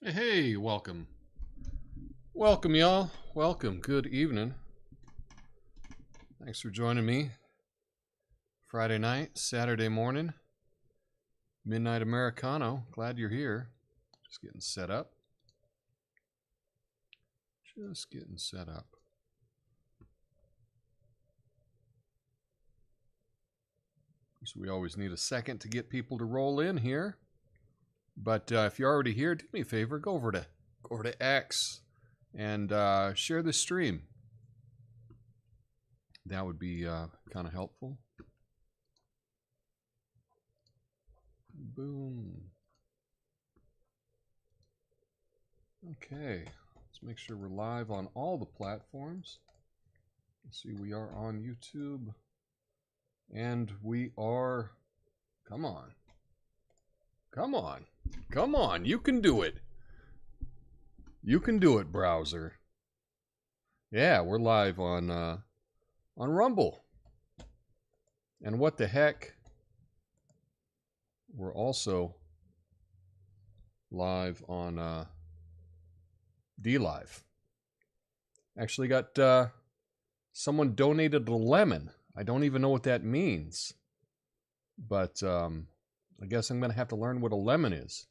Hey, welcome. Welcome, y'all. Welcome. Good evening. Thanks for joining me. Friday night, Saturday morning, midnight Americano. Glad you're here. Just getting set up. So we always need a second to get people to roll in here. But if you're already here, do me a favor, go over to X and share the stream. That would be kind of helpful. Boom. Okay, let's make sure we're live on all the platforms. Let's see, we are on YouTube. And we are, come on. Come on. Come on, you can do it. You can do it, browser. Yeah, we're live on Rumble. And what the heck? We're also live on DLive. Actually got someone donated a lemon. I don't even know what that means. But I guess I'm going to have to learn what a lemon is.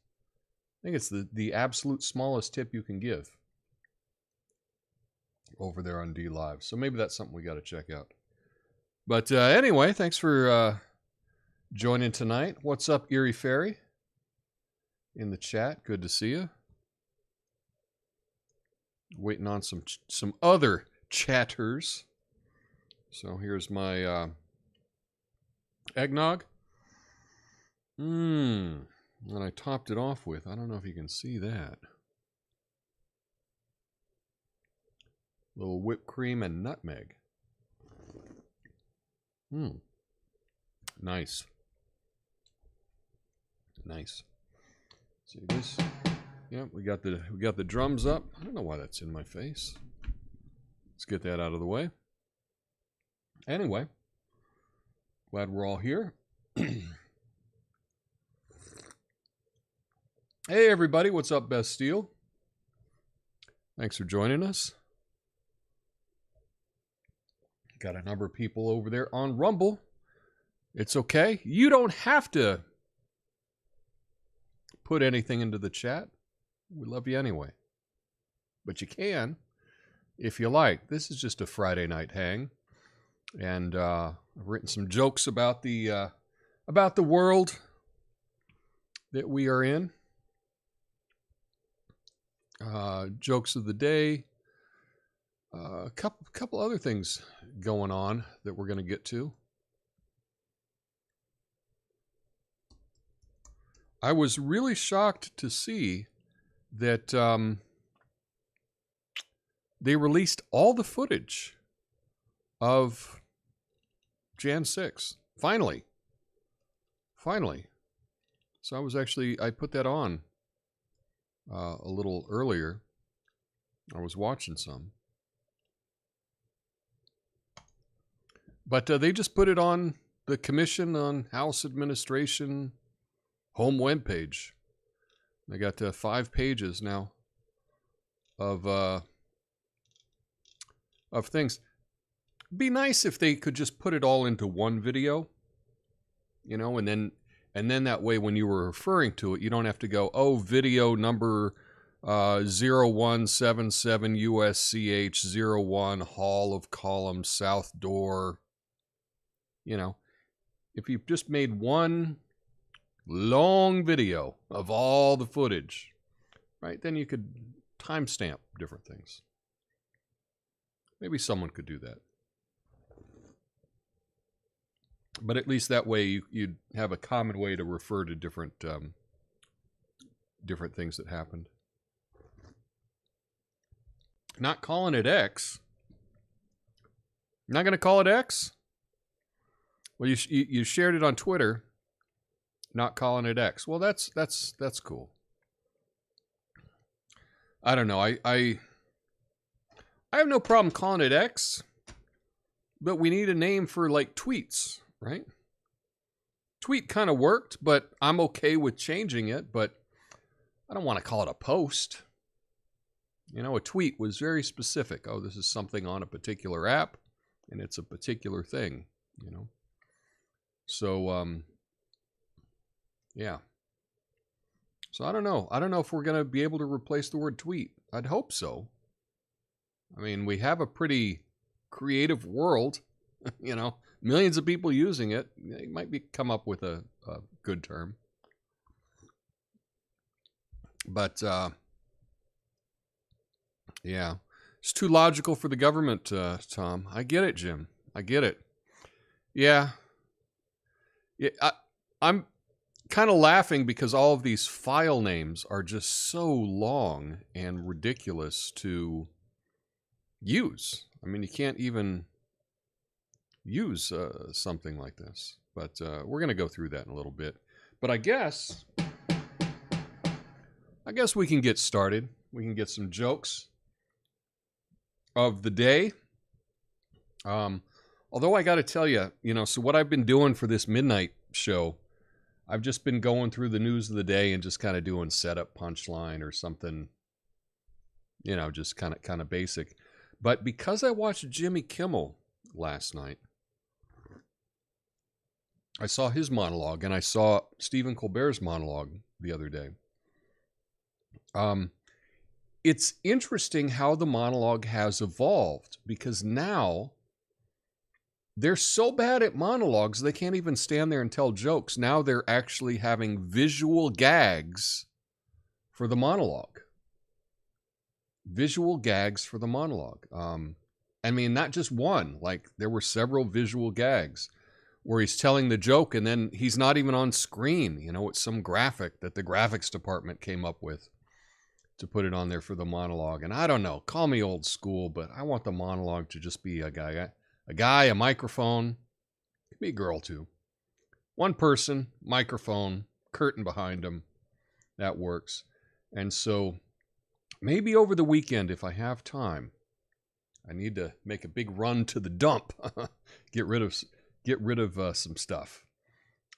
I think it's the absolute smallest tip you can give over there on DLive. So maybe that's something we got to check out. But anyway, thanks for joining tonight. What's up, Erie Ferry? In the chat. Good to see you. Waiting on some other chatters. So here's my eggnog. And I topped it off with, I don't know if you can see that, little whipped cream and nutmeg. Nice. Nice. See this? Yep, we got the drums up. I don't know why that's in my face. Let's get that out of the way. Anyway, glad we're all here. Hey everybody, what's up, Best Steel? Thanks for joining us. Got a number of people over there on Rumble. It's okay. You don't have to put anything into the chat. We love you anyway. But you can, if you like. This is just a Friday night hang. And I've written some jokes about the world that we are in. Jokes of the day. A couple other things going on that we're going to get to. I was really shocked to see that they released all the footage of Jan 6. Finally. So I put that on a little earlier. I was watching some. But they just put it on the Commission on House Administration home webpage. They got 5 pages now of things. Be nice if they could just put it all into one video, you know, and then that way when you were referring to it, you don't have to go, oh, video number 0177 USCH 01 Hall of Column South Door. You know, if you just made one long video of all the footage, right, then you could timestamp different things. Maybe someone could do that. But at least that way you'd have a common way to refer to different things that happened. Not calling it X. Not going to call it X? Well, you shared it on Twitter. Not calling it X. Well, that's cool. I don't know. I have no problem calling it X, but we need a name for like tweets, right? Tweet kind of worked, but I'm okay with changing it. But I don't want to call it a post. You know, a tweet was very specific. Oh, this is something on a particular app, and it's a particular thing, you know. So, yeah. So I don't know. I don't know if we're going to be able to replace the word tweet. I'd hope so. I mean, we have a pretty creative world, you know, millions of people using it. They might come up with a good term. But, yeah, it's too logical for the government, Tom. I get it, Jim. I get it. Yeah. I'm kind of laughing because all of these file names are just so long and ridiculous to use. I mean, you can't even use something like this. But we're going to go through that in a little bit. But I guess we can get started. We can get some jokes of the day. Although I got to tell you, you know, so what I've been doing for this midnight show, I've just been going through the news of the day and just kind of doing setup punchline or something, you know, just kind of basic. But because I watched Jimmy Kimmel last night, I saw his monologue and I saw Stephen Colbert's monologue the other day. It's interesting how the monologue has evolved, because now they're so bad at monologues they can't even stand there and tell jokes. Now they're actually having visual gags for the monologue. Visual gags for the monologue. I mean, not just one. Like, there were several visual gags where he's telling the joke and then he's not even on screen. You know, it's some graphic that the graphics department came up with to put it on there for the monologue. And I don't know, call me old school, but I want the monologue to just be a guy, a microphone, could be a girl too. One person, microphone, curtain behind him. That works. And so maybe over the weekend, if I have time, I need to make a big run to the dump, get rid of some stuff.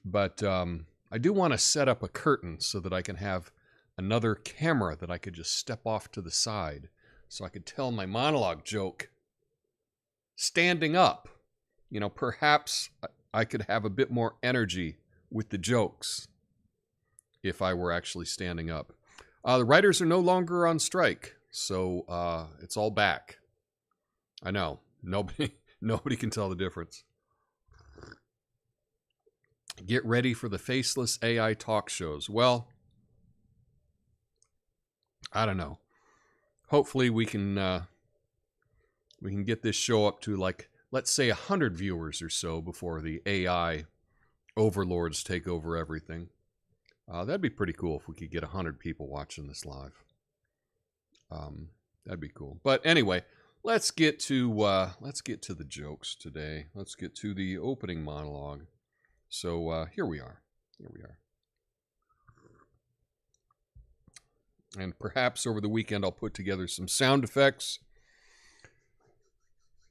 But I do want to set up a curtain so that I can have another camera that I could just step off to the side so I could tell my monologue joke standing up. You know, perhaps I could have a bit more energy with the jokes if I were actually standing up. The writers are no longer on strike, so it's all back. I know, nobody can tell the difference. Get ready for the faceless AI talk shows. Well, I don't know. Hopefully we can get this show up to, like, let's say 100 viewers or so before the AI overlords take over everything. That'd be pretty cool if we could get 100 people watching this live. That'd be cool. But anyway, let's get to the jokes today. Let's get to the opening monologue. So here we are. And perhaps over the weekend I'll put together some sound effects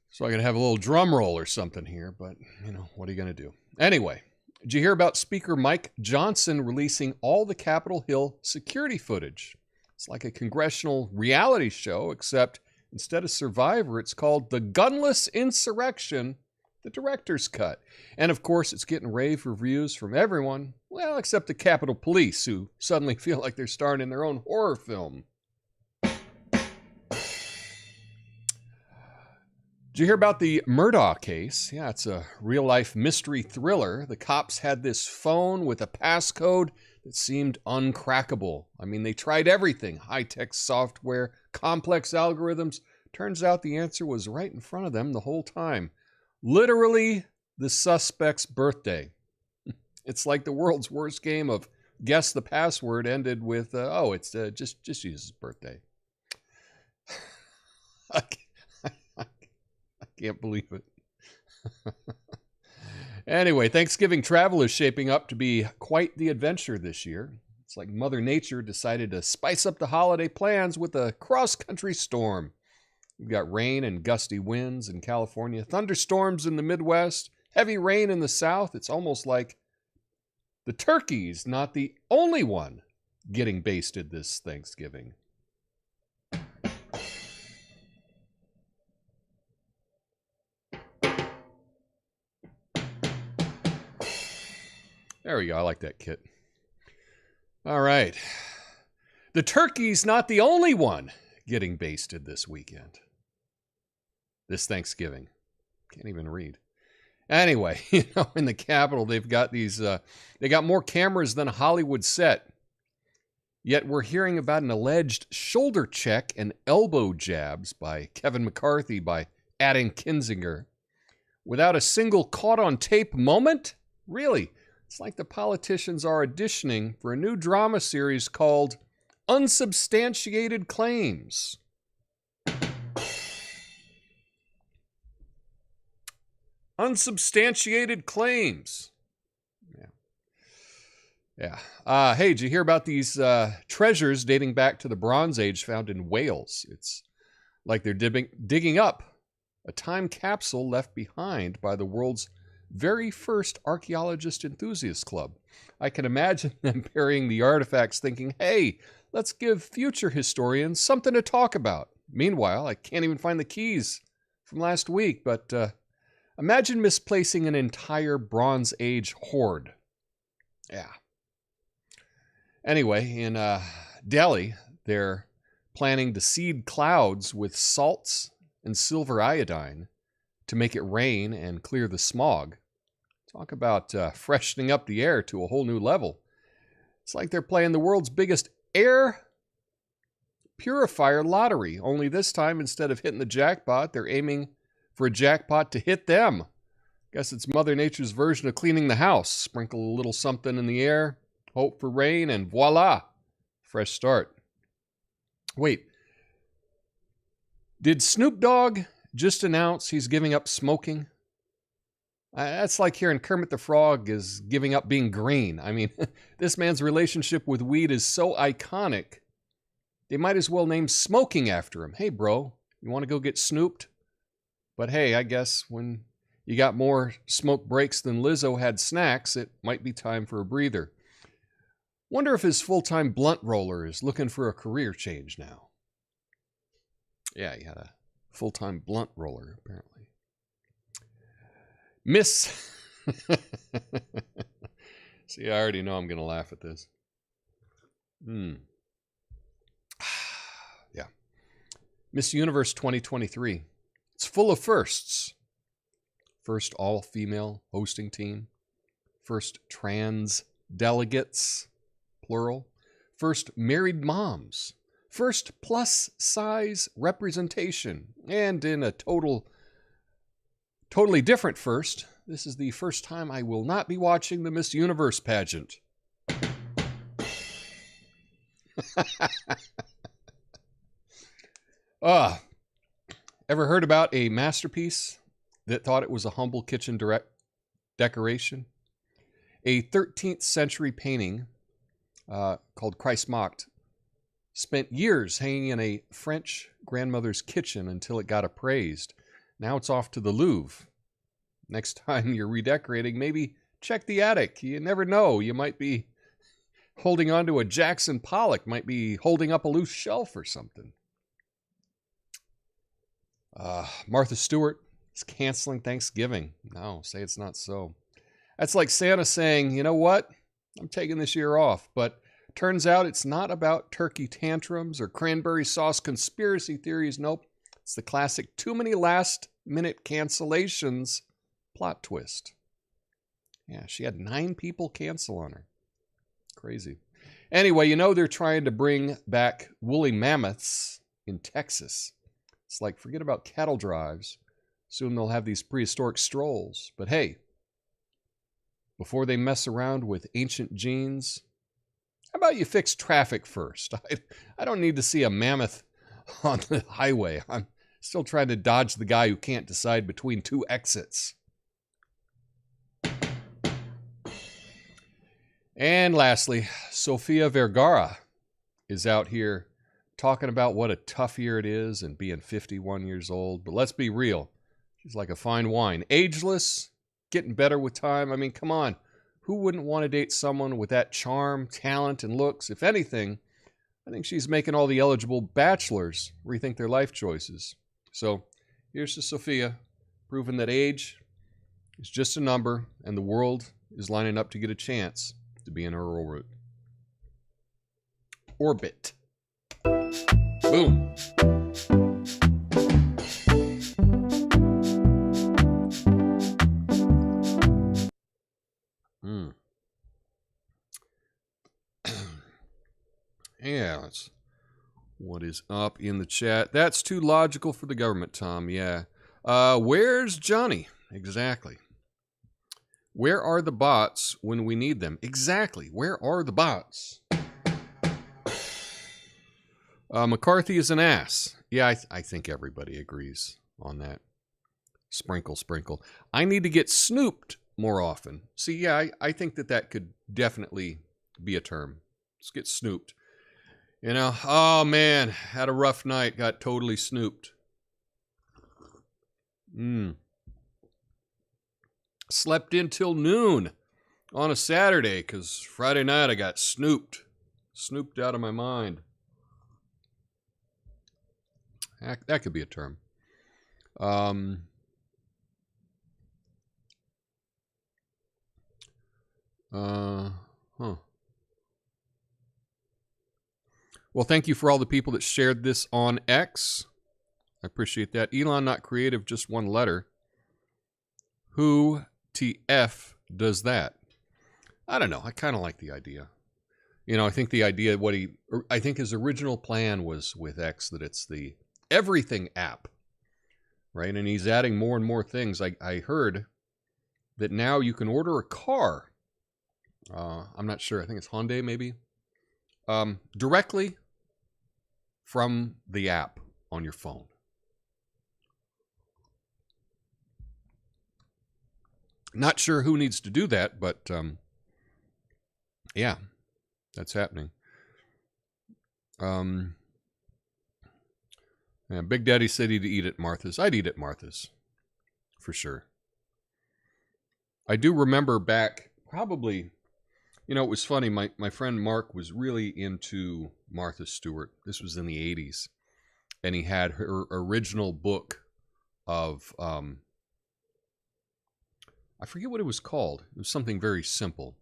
so I can have a little drum roll or something here. But, you know, what are you going to do? Anyway, did you hear about Speaker Mike Johnson releasing all the Capitol Hill security footage? It's like a congressional reality show, except instead of Survivor, it's called The Gunless Insurrection, the director's cut. And of course, it's getting rave reviews from everyone, well, except the Capitol Police, who suddenly feel like they're starring in their own horror film. Did you hear about the Murdaugh case? Yeah, it's a real-life mystery thriller. The cops had this phone with a passcode that seemed uncrackable. I mean, they tried everything. High-tech software, complex algorithms. Turns out the answer was right in front of them the whole time. Literally the suspect's birthday. It's like the world's worst game of guess the password ended with, it's just use his birthday. I can't believe it. Anyway, Thanksgiving travel is shaping up to be quite the adventure this year. It's like Mother Nature decided to spice up the holiday plans with a cross-country storm. We've got rain and gusty winds in California, thunderstorms in the Midwest, heavy rain in the South. It's almost like the turkey's not the only one getting basted this Thanksgiving. There we go. I like that kit. All right. The turkey's not the only one getting basted this weekend. This Thanksgiving. Can't even read. Anyway, in the Capitol, they've got these, they got more cameras than a Hollywood set. Yet we're hearing about an alleged shoulder check and elbow jabs by Kevin McCarthy by Adam Kinzinger. Without a single caught-on-tape moment? Really? It's like the politicians are auditioning for a new drama series called Unsubstantiated Claims. Unsubstantiated Claims. Yeah. Hey, did you hear about these treasures dating back to the Bronze Age found in Wales? It's like they're digging up a time capsule left behind by the world's very first archaeologist enthusiast club. I can imagine them burying the artifacts thinking, hey, let's give future historians something to talk about. Meanwhile, I can't even find the keys from last week, but imagine misplacing an entire Bronze Age hoard. Yeah. Anyway, in Delhi, they're planning to seed clouds with salts and silver iodine to make it rain and clear the smog. Talk about freshening up the air to a whole new level. It's like they're playing the world's biggest air purifier lottery, only this time, instead of hitting the jackpot, they're aiming for a jackpot to hit them. Guess it's Mother Nature's version of cleaning the house. Sprinkle a little something in the air, hope for rain, and voila, fresh start. Wait, did Snoop Dogg just announce he's giving up smoking? That's like hearing Kermit the Frog is giving up being green. I mean, this man's relationship with weed is so iconic, they might as well name smoking after him. Hey, bro, you want to go get snooped? But hey, I guess when you got more smoke breaks than Lizzo had snacks, it might be time for a breather. Wonder if his full-time blunt roller is looking for a career change now. Yeah, he had a full-time blunt roller, apparently. Miss... See, I already know I'm going to laugh at this. Yeah. Miss Universe 2023. It's full of firsts. First all-female hosting team. First trans delegates, plural. First married moms. First plus-size representation. And in a totally different first, this is the first time I will not be watching the Miss Universe pageant. Ever heard about a masterpiece that thought it was a humble kitchen decoration? A 13th century painting called Christ Mocked spent years hanging in a French grandmother's kitchen until it got appraised. Now it's off to the Louvre. Next time you're redecorating, maybe check the attic. You never know. You might be holding on to a Jackson Pollock, might be holding up a loose shelf or something. Martha Stewart is canceling Thanksgiving. No, say it's not so. That's like Santa saying, you know what? I'm taking this year off. But turns out it's not about turkey tantrums or cranberry sauce conspiracy theories. Nope. It's the classic too many last-minute cancellations plot twist. Yeah, she had 9 people cancel on her. Crazy. Anyway, they're trying to bring back woolly mammoths in Texas. It's like, forget about cattle drives. Soon they'll have these prehistoric strolls. But hey, before they mess around with ancient genes, how about you fix traffic first? I don't need to see a mammoth on the highway. I'm still trying to dodge the guy who can't decide between 2 exits. And lastly, Sofia Vergara is out here talking about what a tough year it is and being 51 years old. But let's be real. She's like a fine wine. Ageless, getting better with time. I mean, come on. who wouldn't want to date someone with that charm, talent, and looks? If anything, I think she's making all the eligible bachelors rethink their life choices. So here's to Sophia, proving that age is just a number and the world is lining up to get a chance to be in her orbit. Boom. Yeah, that's what is up in the chat. That's too logical for the government, Tom. Yeah. Where's Johnny? Exactly. Where are the bots when we need them? Exactly. Where are the bots? McCarthy is an ass. Yeah, I think everybody agrees on that. Sprinkle, sprinkle. I need to get snooped more often. See, yeah, I think that could definitely be a term. Let's get snooped. You know, oh man, had a rough night, got totally snooped. Slept in till noon on a Saturday because Friday night I got snooped. Snooped out of my mind. That could be a term. Well, thank you for all the people that shared this on X. I appreciate that. Elon, not creative, just one letter. Who TF does that? I don't know. I kind of like the idea. You know, I think the idea, I think his original plan was with X that it's the everything app, right? And he's adding more and more things. I heard that now you can order a car. I'm not sure. I think it's Hyundai, maybe. Directly from the app on your phone. Not sure who needs to do that, but yeah, that's happening. Yeah, Big Daddy said he'd eat at Martha's. I'd eat at Martha's, for sure. I do remember back, probably, you know, it was funny. My friend Mark was really into Martha Stewart. This was in the 80s. And he had her original book of, I forget what it was called. It was something very simple.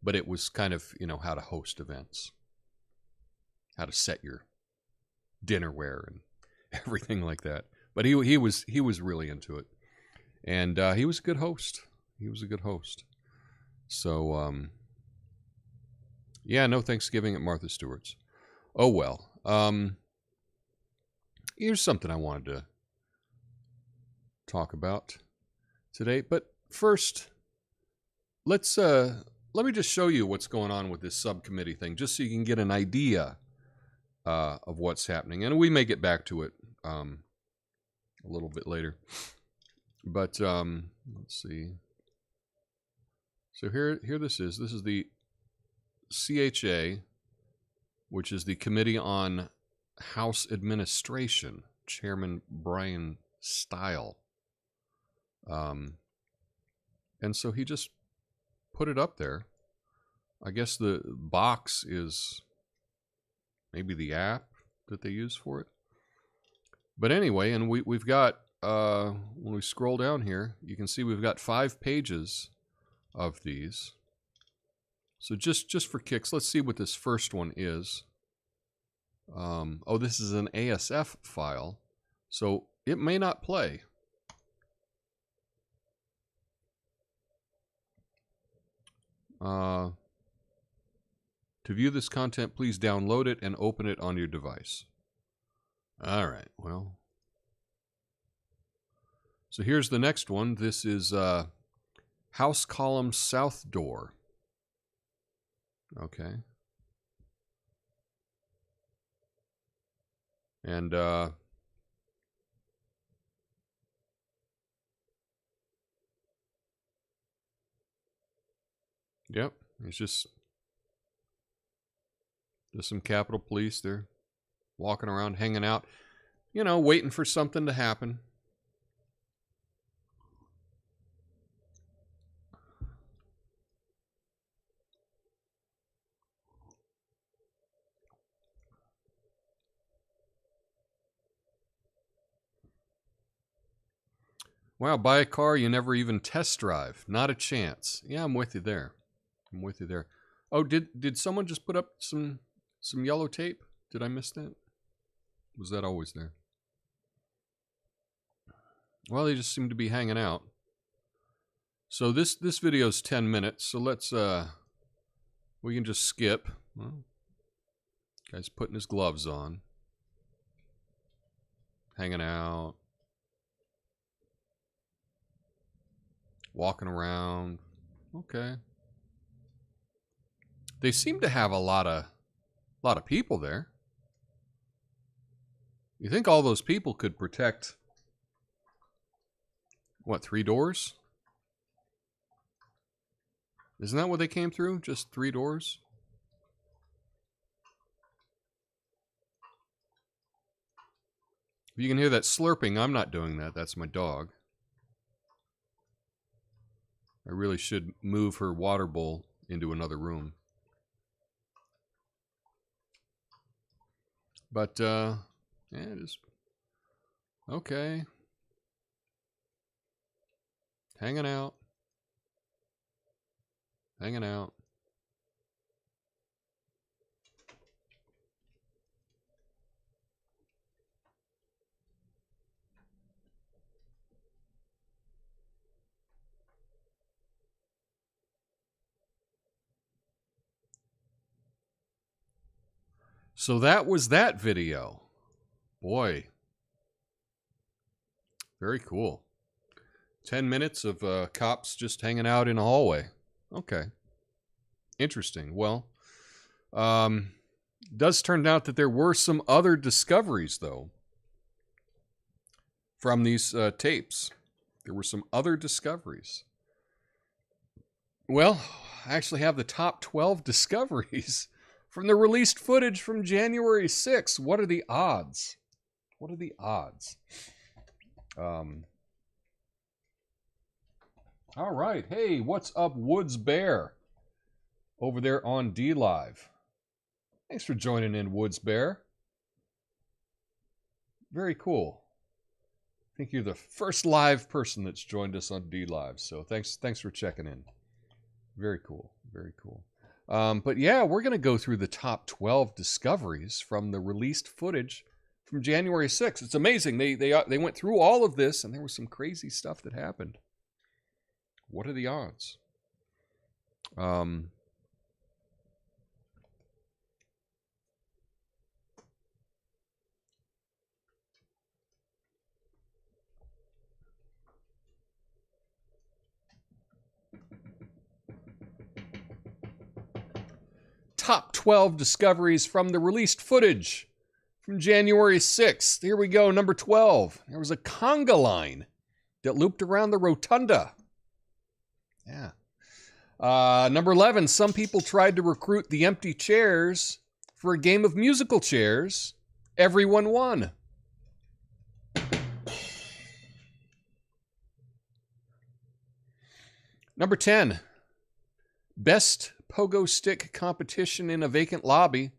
But it was kind of, you know, how to host events. How to set your dinnerware and everything like that. But he was really into it. And he was a good host. He was a good host. So, yeah, no Thanksgiving at Martha Stewart's. Oh, well. Here's something I wanted to talk about today. But first, let me just show you what's going on with this subcommittee thing, just so you can get an idea of what's happening. And we may get back to it a little bit later. But let's see. So here this is. This is the CHA, which is the Committee on House Administration, Chairman Brian Stile. And so he just put it up there. I guess the box is maybe the app that they use for it. But anyway, and we've got, when we scroll down here, you can see we've got 5 pages of these. So just for kicks, let's see what this first one is. Oh, this is an ASF file, so it may not play. To view this content, please download it and open it on your device. All right, well. So here's the next one. This is House Column South Door. Okay. And yep, it's just some Capitol Police. They're walking around, hanging out, you know, waiting for something to happen. Wow, buy a car you never even test drive. Not a chance. Yeah, I'm with you there. I'm with you there. Oh, did someone just put up some yellow tape? Did I miss that? Was that always there? Well, they just seem to be hanging out. So this video's 10 minutes, so let's we can just skip. Well, guy's putting his gloves on. Hanging out. Walking around. Okay. They seem to have a lot of people there. You think all those people could protect, what, 3 doors? Isn't that what they came through? Just 3 doors? If you can hear that slurping, I'm not doing that. That's my dog. I really should move her water bowl into another room. But, yeah, just... Okay. Hanging out. Hanging out. So that was that video. Boy. Very cool. 10 minutes of cops just hanging out in a hallway. Okay. Interesting. Well, does turn out that there were some other discoveries, though, from these tapes. There were some other discoveries. Well, I actually have the top 12 discoveries from the released footage from January 6th. What are the odds? What are the odds? All right. Hey, what's up, Woods Bear? Over there on D-Live. Thanks for joining in, Woods Bear. Very cool. I think you're the first live person that's joined us on D-Live, so thanks for checking in. Very cool. Very cool. But yeah, we're going to go through the top 12 discoveries from the released footage from January 6th. It's amazing. They went through all of this, and there was some crazy stuff that happened. What are the odds? Top 12 discoveries from the released footage from January 6th. Here we go, number 12. There was a conga line that looped around the rotunda. Yeah. Number 11, some people tried to recruit the empty chairs for a game of musical chairs. Everyone won. Number 10, best pogo stick competition in a vacant lobby.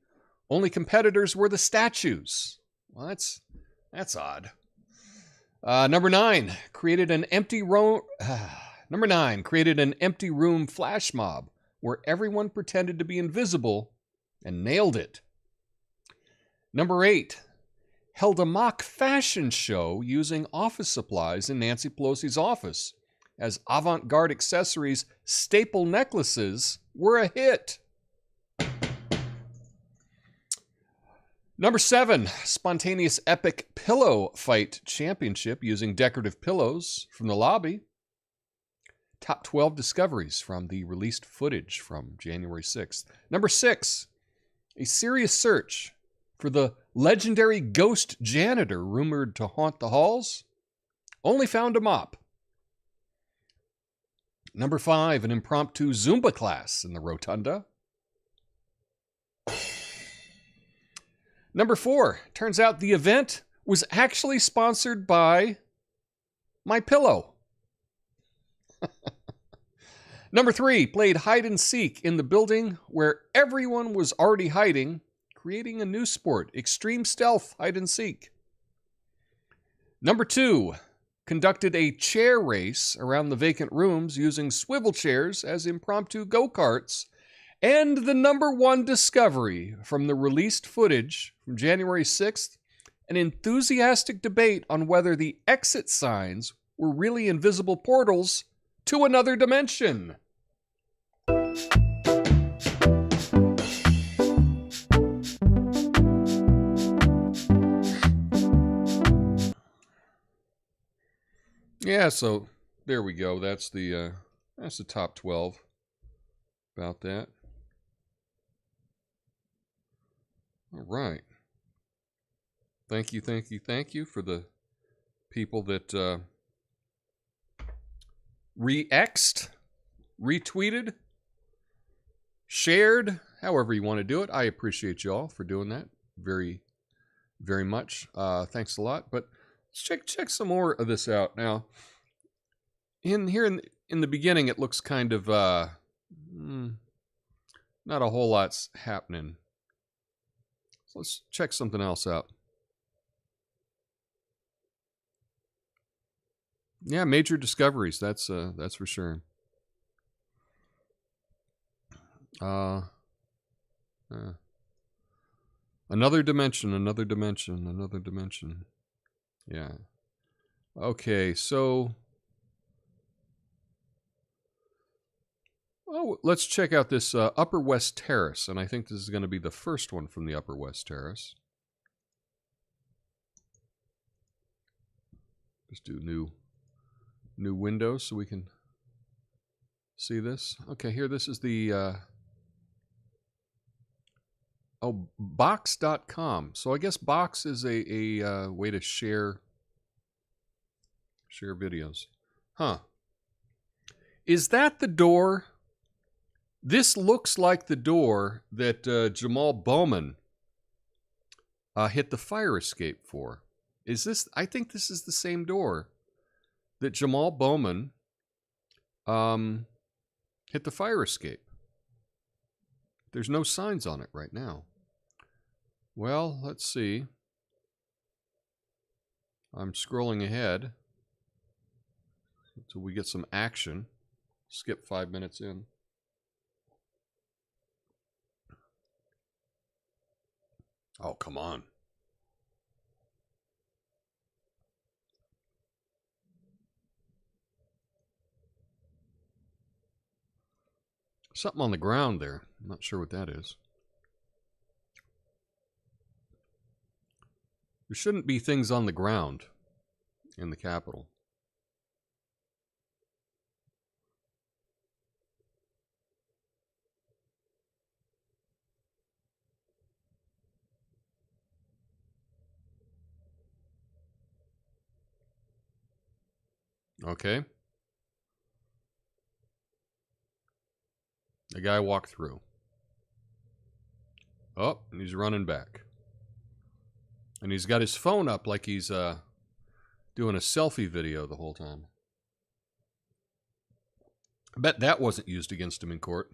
Only competitors were the statues. Well, that's odd. Number 9, created an empty room. Number 9, created an empty room flash mob where everyone pretended to be invisible and nailed it. Number 8, held a mock fashion show using office supplies in Nancy Pelosi's office, as avant-garde accessories, staple necklaces were a hit. Number 7, spontaneous epic pillow fight championship using decorative pillows from the lobby. Top 12 discoveries from the released footage from January 6th. Number 6, a serious search for the legendary ghost janitor rumored to haunt the halls. Only found a mop. Number 5, an impromptu Zumba class in the rotunda. Number 4, turns out the event was actually sponsored by My Pillow. Number 3, played hide and seek in the building where everyone was already hiding, creating a new sport, extreme stealth hide and seek. Number 2, conducted a chair race around the vacant rooms using swivel chairs as impromptu go-karts, and the #1 discovery from the released footage from January 6th, an enthusiastic debate on whether the exit signs were really invisible portals to another dimension. Yeah, so there we go. That's the top 12 about that. All right. Thank you for the people that re-X'd, retweeted, shared, however you want to do it. I appreciate you all for doing that very, very much. Thanks a lot. But let's check some more of this out now. In the beginning, it looks kind of not a whole lot's happening. So let's check something else out. Yeah, major discoveries. That's for sure. Another dimension. Yeah. Okay, so let's check out this Upper West Terrace, and I think this is going to be the first one from the Upper West Terrace. Just do new window so we can see this. Okay, here, this is the box.com. So I guess Box is a way to share videos. Huh. Is that the door? This looks like the door that Jamal Bowman hit the fire escape for. Is this? I think this is the same door that Jamal Bowman hit the fire escape. There's no signs on it right now. Well, let's see. I'm scrolling ahead until we get some action. Skip 5 minutes in. Oh, come on. Something on the ground there. I'm not sure what that is. There shouldn't be things on the ground in the Capitol. Okay. The guy walked through. Oh, and he's running back. And he's got his phone up like he's doing a selfie video the whole time. I bet that wasn't used against him in court.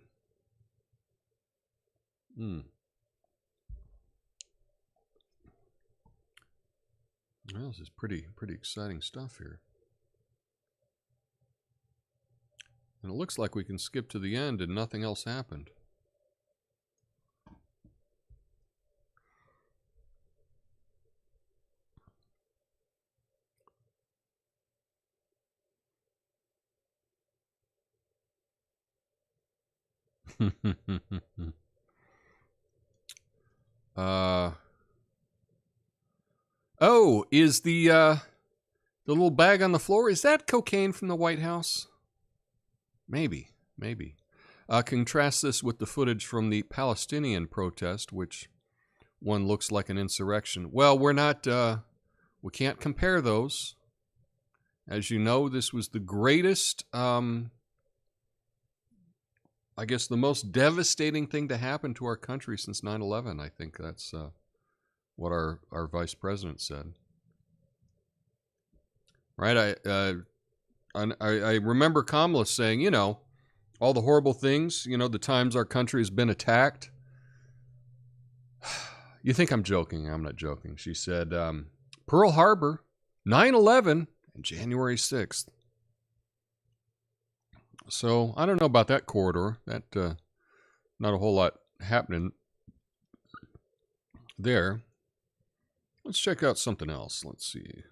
Well, this is pretty exciting stuff here. And it looks like we can skip to the end and nothing else happened. Oh, is the little bag on the floor, is that cocaine from the White House? Maybe. Contrast this with the footage from the Palestinian protest, which one looks like an insurrection. Well, we're not, we can't compare those. As you know, this was the greatest, I guess the most devastating thing to happen to our country since 9/11. I think that's what our vice president said. Right? I remember Kamala saying, you know, all the horrible things, you know, the times our country has been attacked. You think I'm joking? I'm not joking. She said, Pearl Harbor, 9/11, and January 6th. So I don't know about that corridor. That not a whole lot happening there. Let's check out something else. Let's see.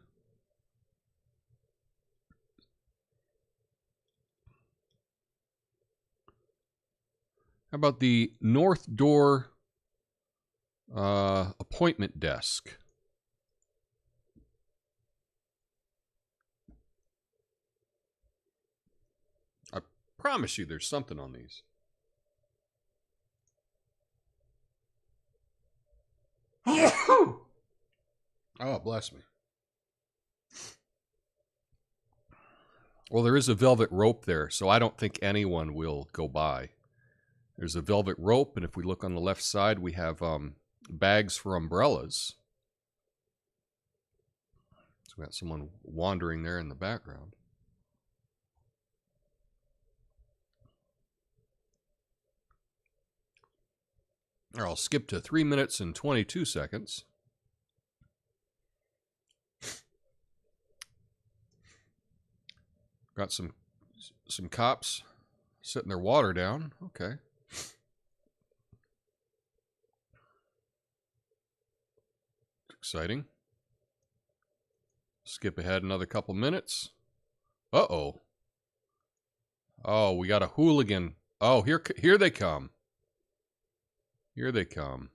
How about the North Door appointment desk? I promise you there's something on these. Oh, bless me. Well, there is a velvet rope there, so I don't think anyone will go by. There's a velvet rope, and if we look on the left side, we have bags for umbrellas. So we got someone wandering there in the background. Or I'll skip to 3 minutes and 22 seconds. Got some cops setting their water down. Okay. Exciting. Skip ahead another couple minutes. Uh-oh. Oh, we got a hooligan. Oh, here they come. Here they come.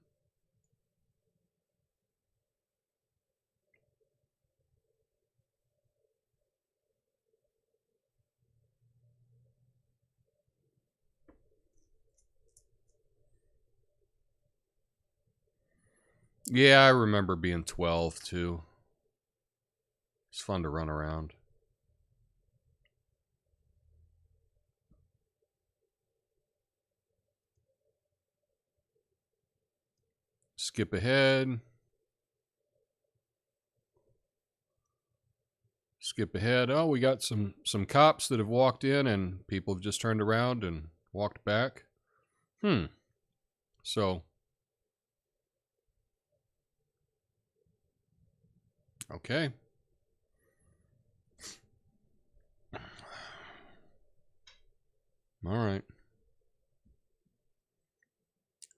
Yeah, I remember being 12, too. It's fun to run around. Skip ahead. Skip ahead. Oh, we got some cops that have walked in and people have just turned around and walked back. So... Okay. All right.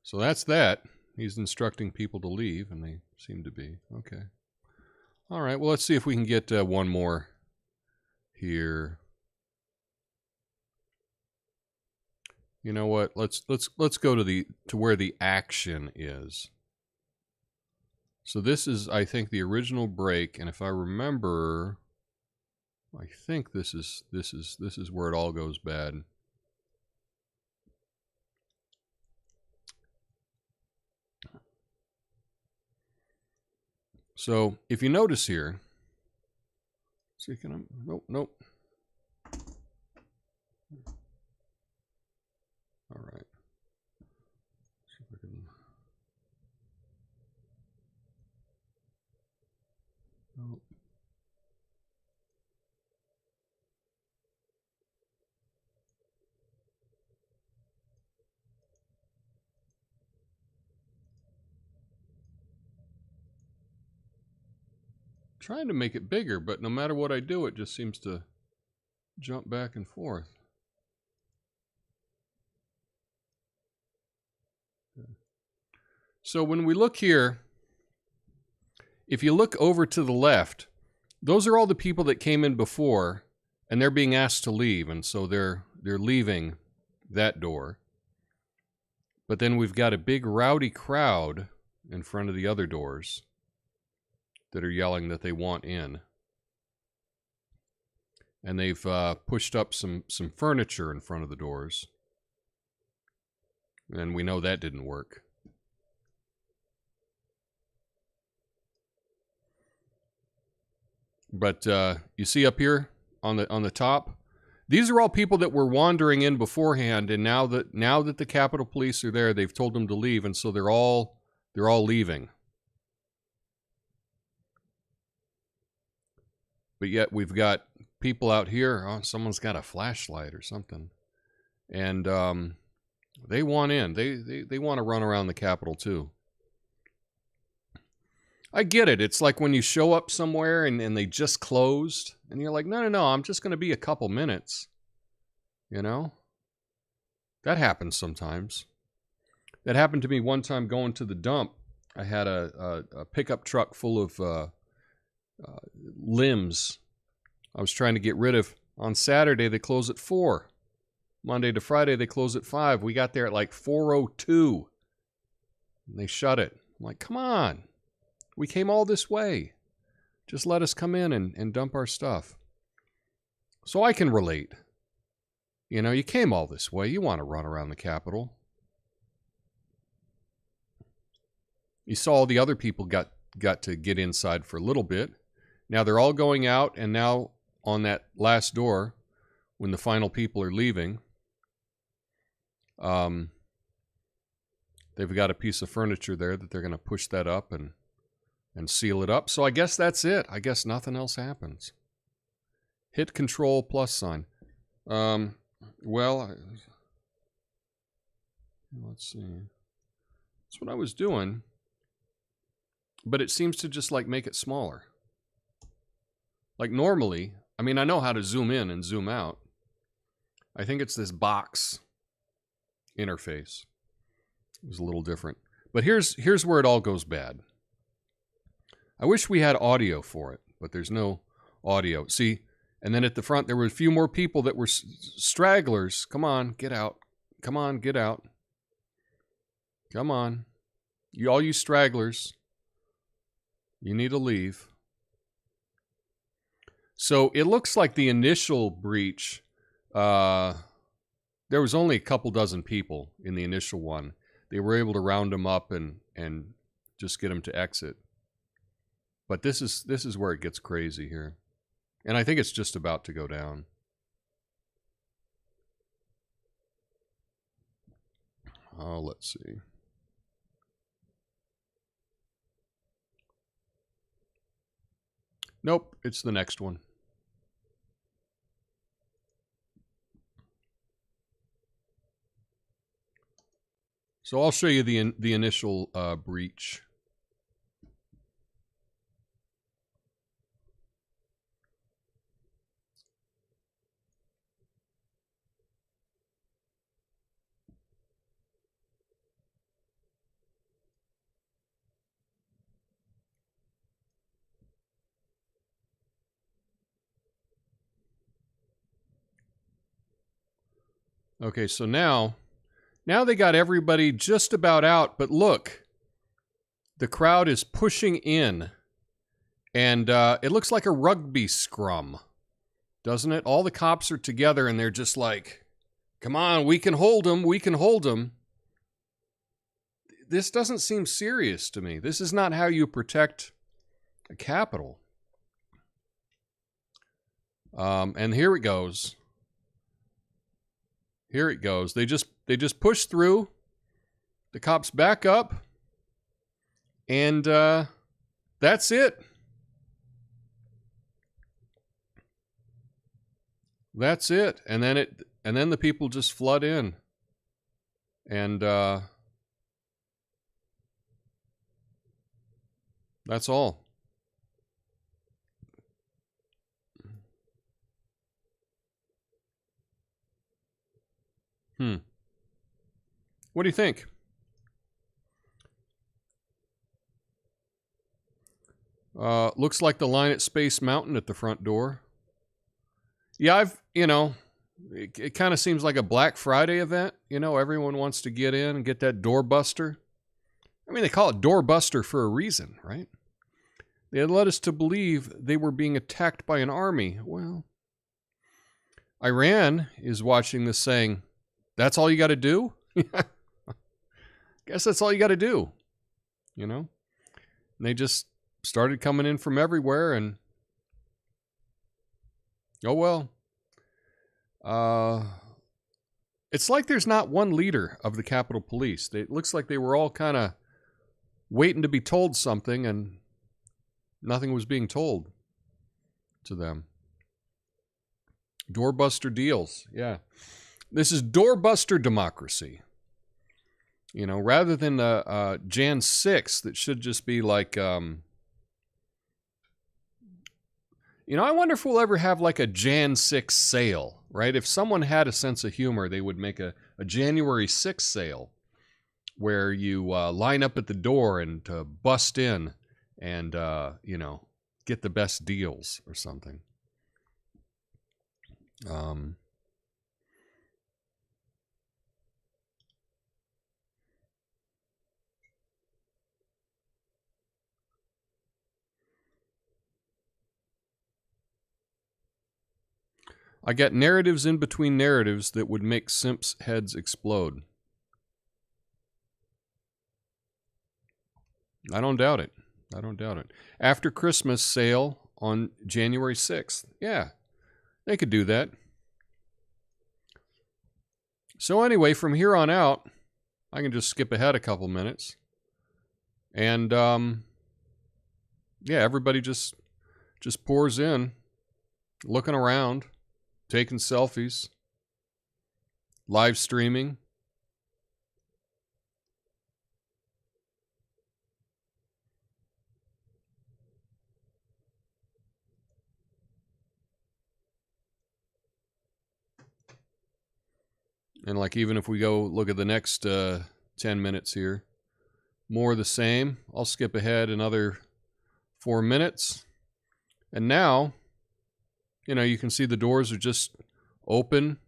So that's that. He's instructing people to leave, and they seem to be. Okay. All right. Well, let's see if we can get one more here. You know what? Let's go to where the action is. So this is, I think, the original break, and if I remember, I think this is where it all goes bad. So if you notice here, see, can I? Nope. All right. See if I can. Nope. Trying to make it bigger, but no matter what I do, it just seems to jump back and forth. So when we look here, if you look over to the left, those are all the people that came in before, and they're being asked to leave, and so they're leaving that door. But then we've got a big rowdy crowd in front of the other doors that are yelling that they want in. And they've pushed up some furniture in front of the doors. And we know that didn't work. But you see up here on the top, these are all people that were wandering in beforehand, and now that the Capitol Police are there, they've told them to leave, and so they're all leaving. But yet we've got people out here. Oh, someone's got a flashlight or something, and they want in. They want to run around the Capitol too. I get it. It's like when you show up somewhere and they just closed, and you're like, no, I'm just going to be a couple minutes. You know? That happens sometimes. That happened to me one time going to the dump. I had a pickup truck full of limbs I was trying to get rid of. On Saturday, they close at 4. Monday to Friday, they close at 5. We got there at like 4:02. And they shut it. I'm like, come on. We came all this way. Just let us come in and dump our stuff. So I can relate. You know, you came all this way. You want to run around the Capitol. You saw all the other people got to get inside for a little bit. Now they're all going out, and now on that last door, when the final people are leaving, they've got a piece of furniture there that they're going to push that up and seal it up. So I guess that's it. I guess nothing else happens. Hit Control plus sign. Well, let's see. That's what I was doing. But it seems to just like make it smaller. Like normally, I mean, I know how to zoom in and zoom out. I think it's this box interface. It was a little different. But here's where it all goes bad. I wish we had audio for it, but there's no audio. See, and then at the front, there were a few more people that were stragglers. Come on, get out. Come on, get out. Come on. All you stragglers, you need to leave. So it looks like the initial breach, there was only a couple dozen people in the initial one. They were able to round them up and just get them to exit. But this is where it gets crazy here. And I think it's just about to go down. Oh, let's see. Nope, it's the next one. So I'll show you the initial breach. Okay, so now they got everybody just about out, but look, the crowd is pushing in, and it looks like a rugby scrum, doesn't it? All the cops are together, and they're just like, come on, we can hold them, we can hold them. This doesn't seem serious to me. This is not how you protect a Capitol. And here it goes. Here it goes. They just push through. The cops back up. And that's it. That's it. And then the people just flood in. And that's all. What do you think? Looks like the line at Space Mountain at the front door. Yeah, it kind of seems like a Black Friday event. You know, everyone wants to get in and get that doorbuster. I mean, they call it doorbuster for a reason, right? They had led us to believe they were being attacked by an army. Well, Iran is watching this saying, that's all you got to do? Guess that's all you got to do. You know? And they just started coming in from everywhere, and oh well. It's like there's not one leader of the Capitol Police. It looks like they were all kind of waiting to be told something, and nothing was being told to them. Doorbuster deals, yeah. This is doorbuster democracy. You know, rather than Jan 6th, that should just be like You know, I wonder if we'll ever have like a Jan 6 sale, right? If someone had a sense of humor, they would make a January 6 sale where you line up at the door and bust in and, you know, get the best deals or something. I got narratives in between narratives that would make simps' heads explode. I don't doubt it. I don't doubt it. After Christmas sale on January 6th. Yeah, they could do that. So anyway, from here on out, I can just skip ahead a couple minutes. And, yeah, everybody just pours in, looking around, taking selfies, live streaming. And like even if we go look at the next 10 minutes here, more of the same. I'll skip ahead another 4 minutes. And now, you know, you can see the doors are just open.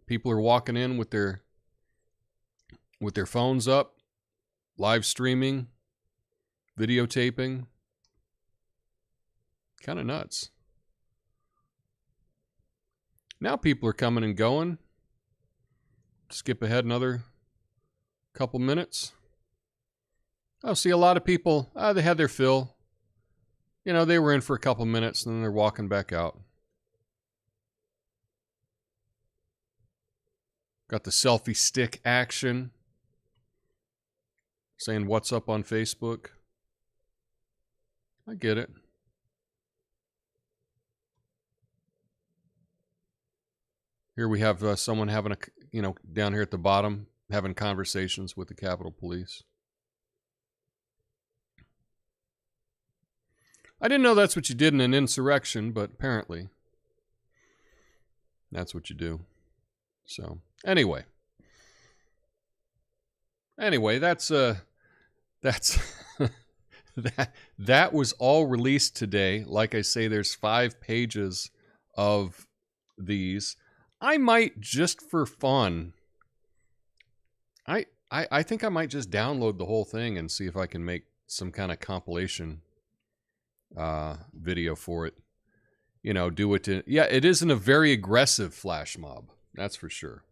People are walking in with their phones up, live streaming, videotaping. Kind of nuts. Now people are coming and going. Skip ahead another couple minutes. Oh, see a lot of people, they had their fill. You know, they were in for a couple minutes and then they're walking back out. Got the selfie stick action. Saying what's up on Facebook. I get it. Here we have someone having a, you know, down here at the bottom, having conversations with the Capitol Police. I didn't know that's what you did in an insurrection, but apparently that's what you do. So anyway, that's that was all released today. Like I say, there's 5 pages of these. I might, just for fun, I think I might just download the whole thing and see if I can make some kind of compilation video for it. You know, do it to... Yeah, it isn't a very aggressive flash mob. That's for sure.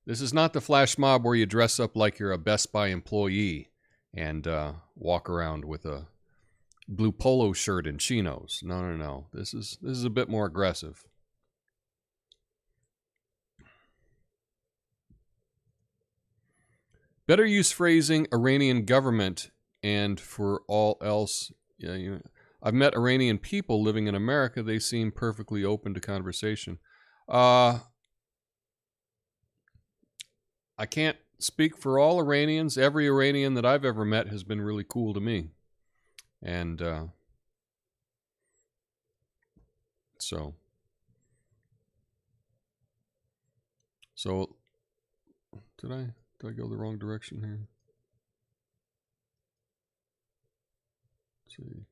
This is not the flash mob where you dress up like you're a Best Buy employee and walk around with a blue polo shirt and chinos. No. This is a bit more aggressive. Better use phrasing Iranian government, and for all else, yeah, I've met Iranian people living in America. They seem perfectly open to conversation. I can't speak for all Iranians. Every Iranian that I've ever met has been really cool to me. And so did I go the wrong direction here? Let's see.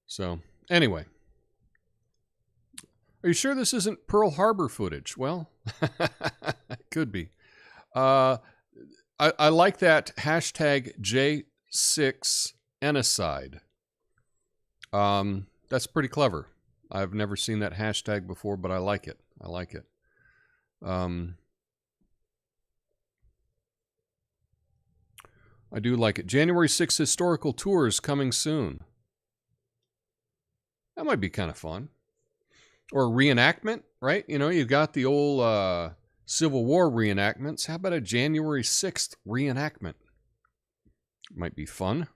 So, anyway. Are you sure this isn't Pearl Harbor footage? Well, it could be. I like that hashtag J6Genocide. That's pretty clever. I've never seen that hashtag before, but I like it. I do like it. January 6th historical tours coming soon. That might be kind of fun. Or a reenactment, right? You know, you've got the old Civil War reenactments. How about a January 6th reenactment? Might be fun.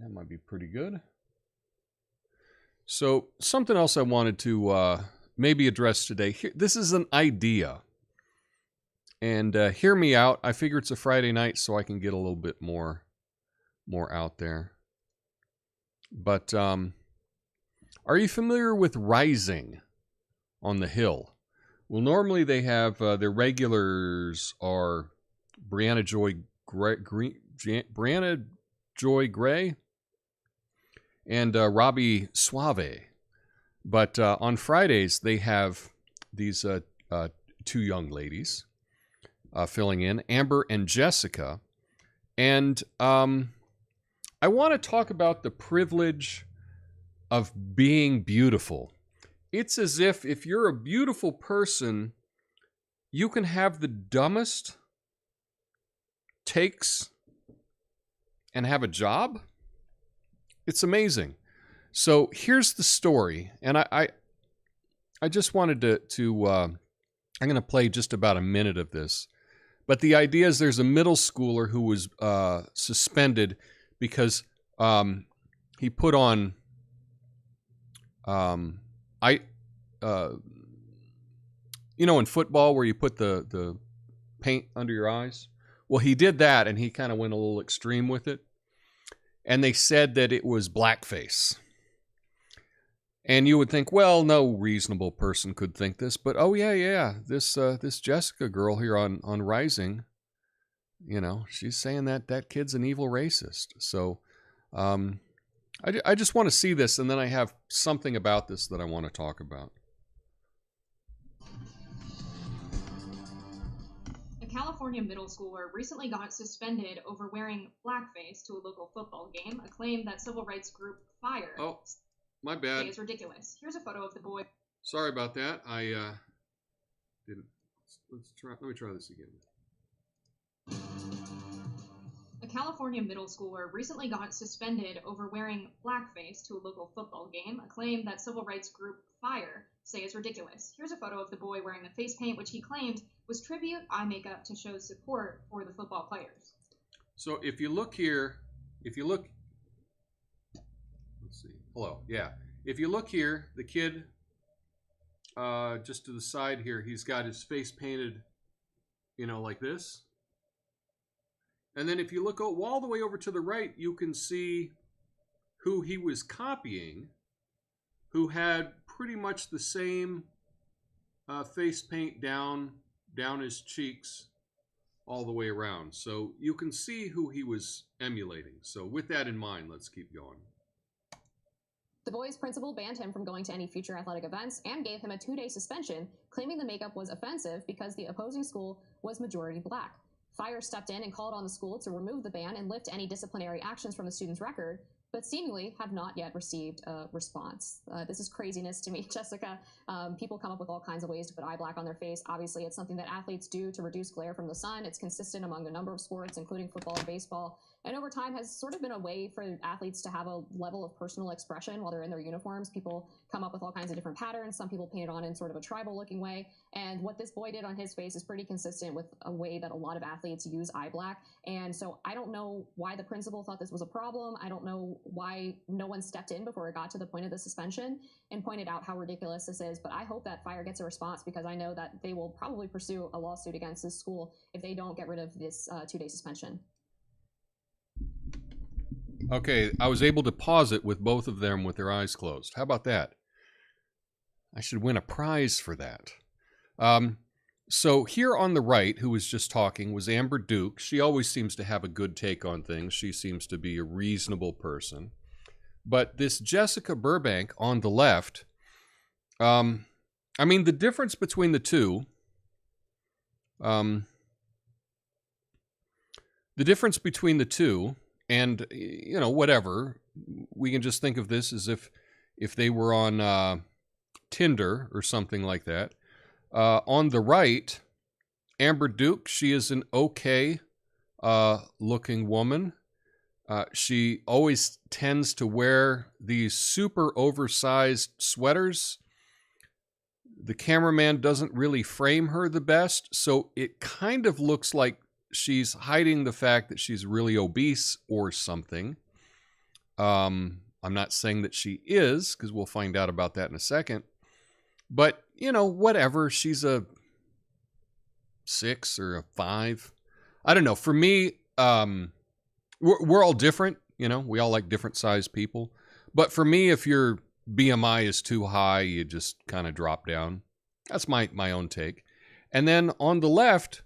That might be pretty good. So something else I wanted to maybe address today. This is an idea. And hear me out. I figure it's a Friday night, so I can get a little bit more out there. But are you familiar with Rising on the Hill? Well, normally they have their regulars are Brianna Joy Gray and Robbie Suave. But on Fridays they have these two young ladies filling in, Amber and Jessica. And I want to talk about the privilege of being beautiful. It's as if you're a beautiful person, you can have the dumbest takes and have a job. It's amazing. So here's the story, and I just wanted to I'm going to play just about a minute of this. But the idea is there's a middle schooler who was suspended because he put on you know, in football where you put the paint under your eyes. Well, he did that, and he kind of went a little extreme with it. And they said that it was blackface. And you would think, well, no reasonable person could think this, but oh yeah, this Jessica girl here on Rising, you know, she's saying that kid's an evil racist. So I just want to see this, and then I have something about this that I want to talk about. A California middle schooler recently got suspended over wearing blackface to a local football game, a claim that civil rights group Fire. Oh, my bad. It's ridiculous. Here's a photo of the boy. Sorry about that. I didn't. Let me try this again. A California middle schooler recently got suspended over wearing blackface to a local football game, a claim that civil rights group Fire say is ridiculous. Here's a photo of the boy wearing the face paint, which he claimed was tribute eye makeup to show support for the football players. So if you look here, let's see. Hello. Yeah. If you look here, the kid, just to the side here, he's got his face painted, you know, like this. And then if you look all the way over to the right, you can see who he was copying, who had pretty much the same face paint down his cheeks all the way around. So you can see who he was emulating. So with that in mind, let's keep going. The boy's principal banned him from going to any future athletic events and gave him a 2-day suspension, claiming the makeup was offensive because the opposing school was majority black. Fire stepped in and called on the school to remove the ban and lift any disciplinary actions from the student's record, but seemingly have not yet received a response. This is craziness to me, Jessica. People come up with all kinds of ways to put eye black on their face. Obviously, it's something that athletes do to reduce glare from the sun. It's consistent among a number of sports, including football and baseball, and over time has sort of been a way for athletes to have a level of personal expression while they're in their uniforms. People come up with all kinds of different patterns. Some people paint it on in sort of a tribal looking way. And what this boy did on his face is pretty consistent with a way that a lot of athletes use eye black. And so I don't know why the principal thought this was a problem. I don't know why no one stepped in before it got to the point of the suspension and pointed out how ridiculous this is. But I hope that Fire gets a response, because I know that they will probably pursue a lawsuit against this school if they don't get rid of this 2-day suspension. Okay, I was able to pause it with both of them with their eyes closed. How about that? I should win a prize for that. So here on the right, who was just talking, was Amber Duke. She always seems to have a good take on things. She seems to be a reasonable person. But this Jessica Burbank on the left, I mean, the difference between the two, and, you know, whatever, we can just think of this as if they were on Tinder or something like that. On the right, Amber Duke, she is an okay looking woman. She always tends to wear these super oversized sweaters. The cameraman doesn't really frame her the best, so it kind of looks like she's hiding the fact that she's really obese or something. I'm not saying that she is, because we'll find out about that in a second. But, you know, whatever. She's a 6 or a 5. I don't know. For me, we're all different. You know, we all like different sized people. But for me, if your BMI is too high, you just kind of drop down. That's my own take. And then on the left,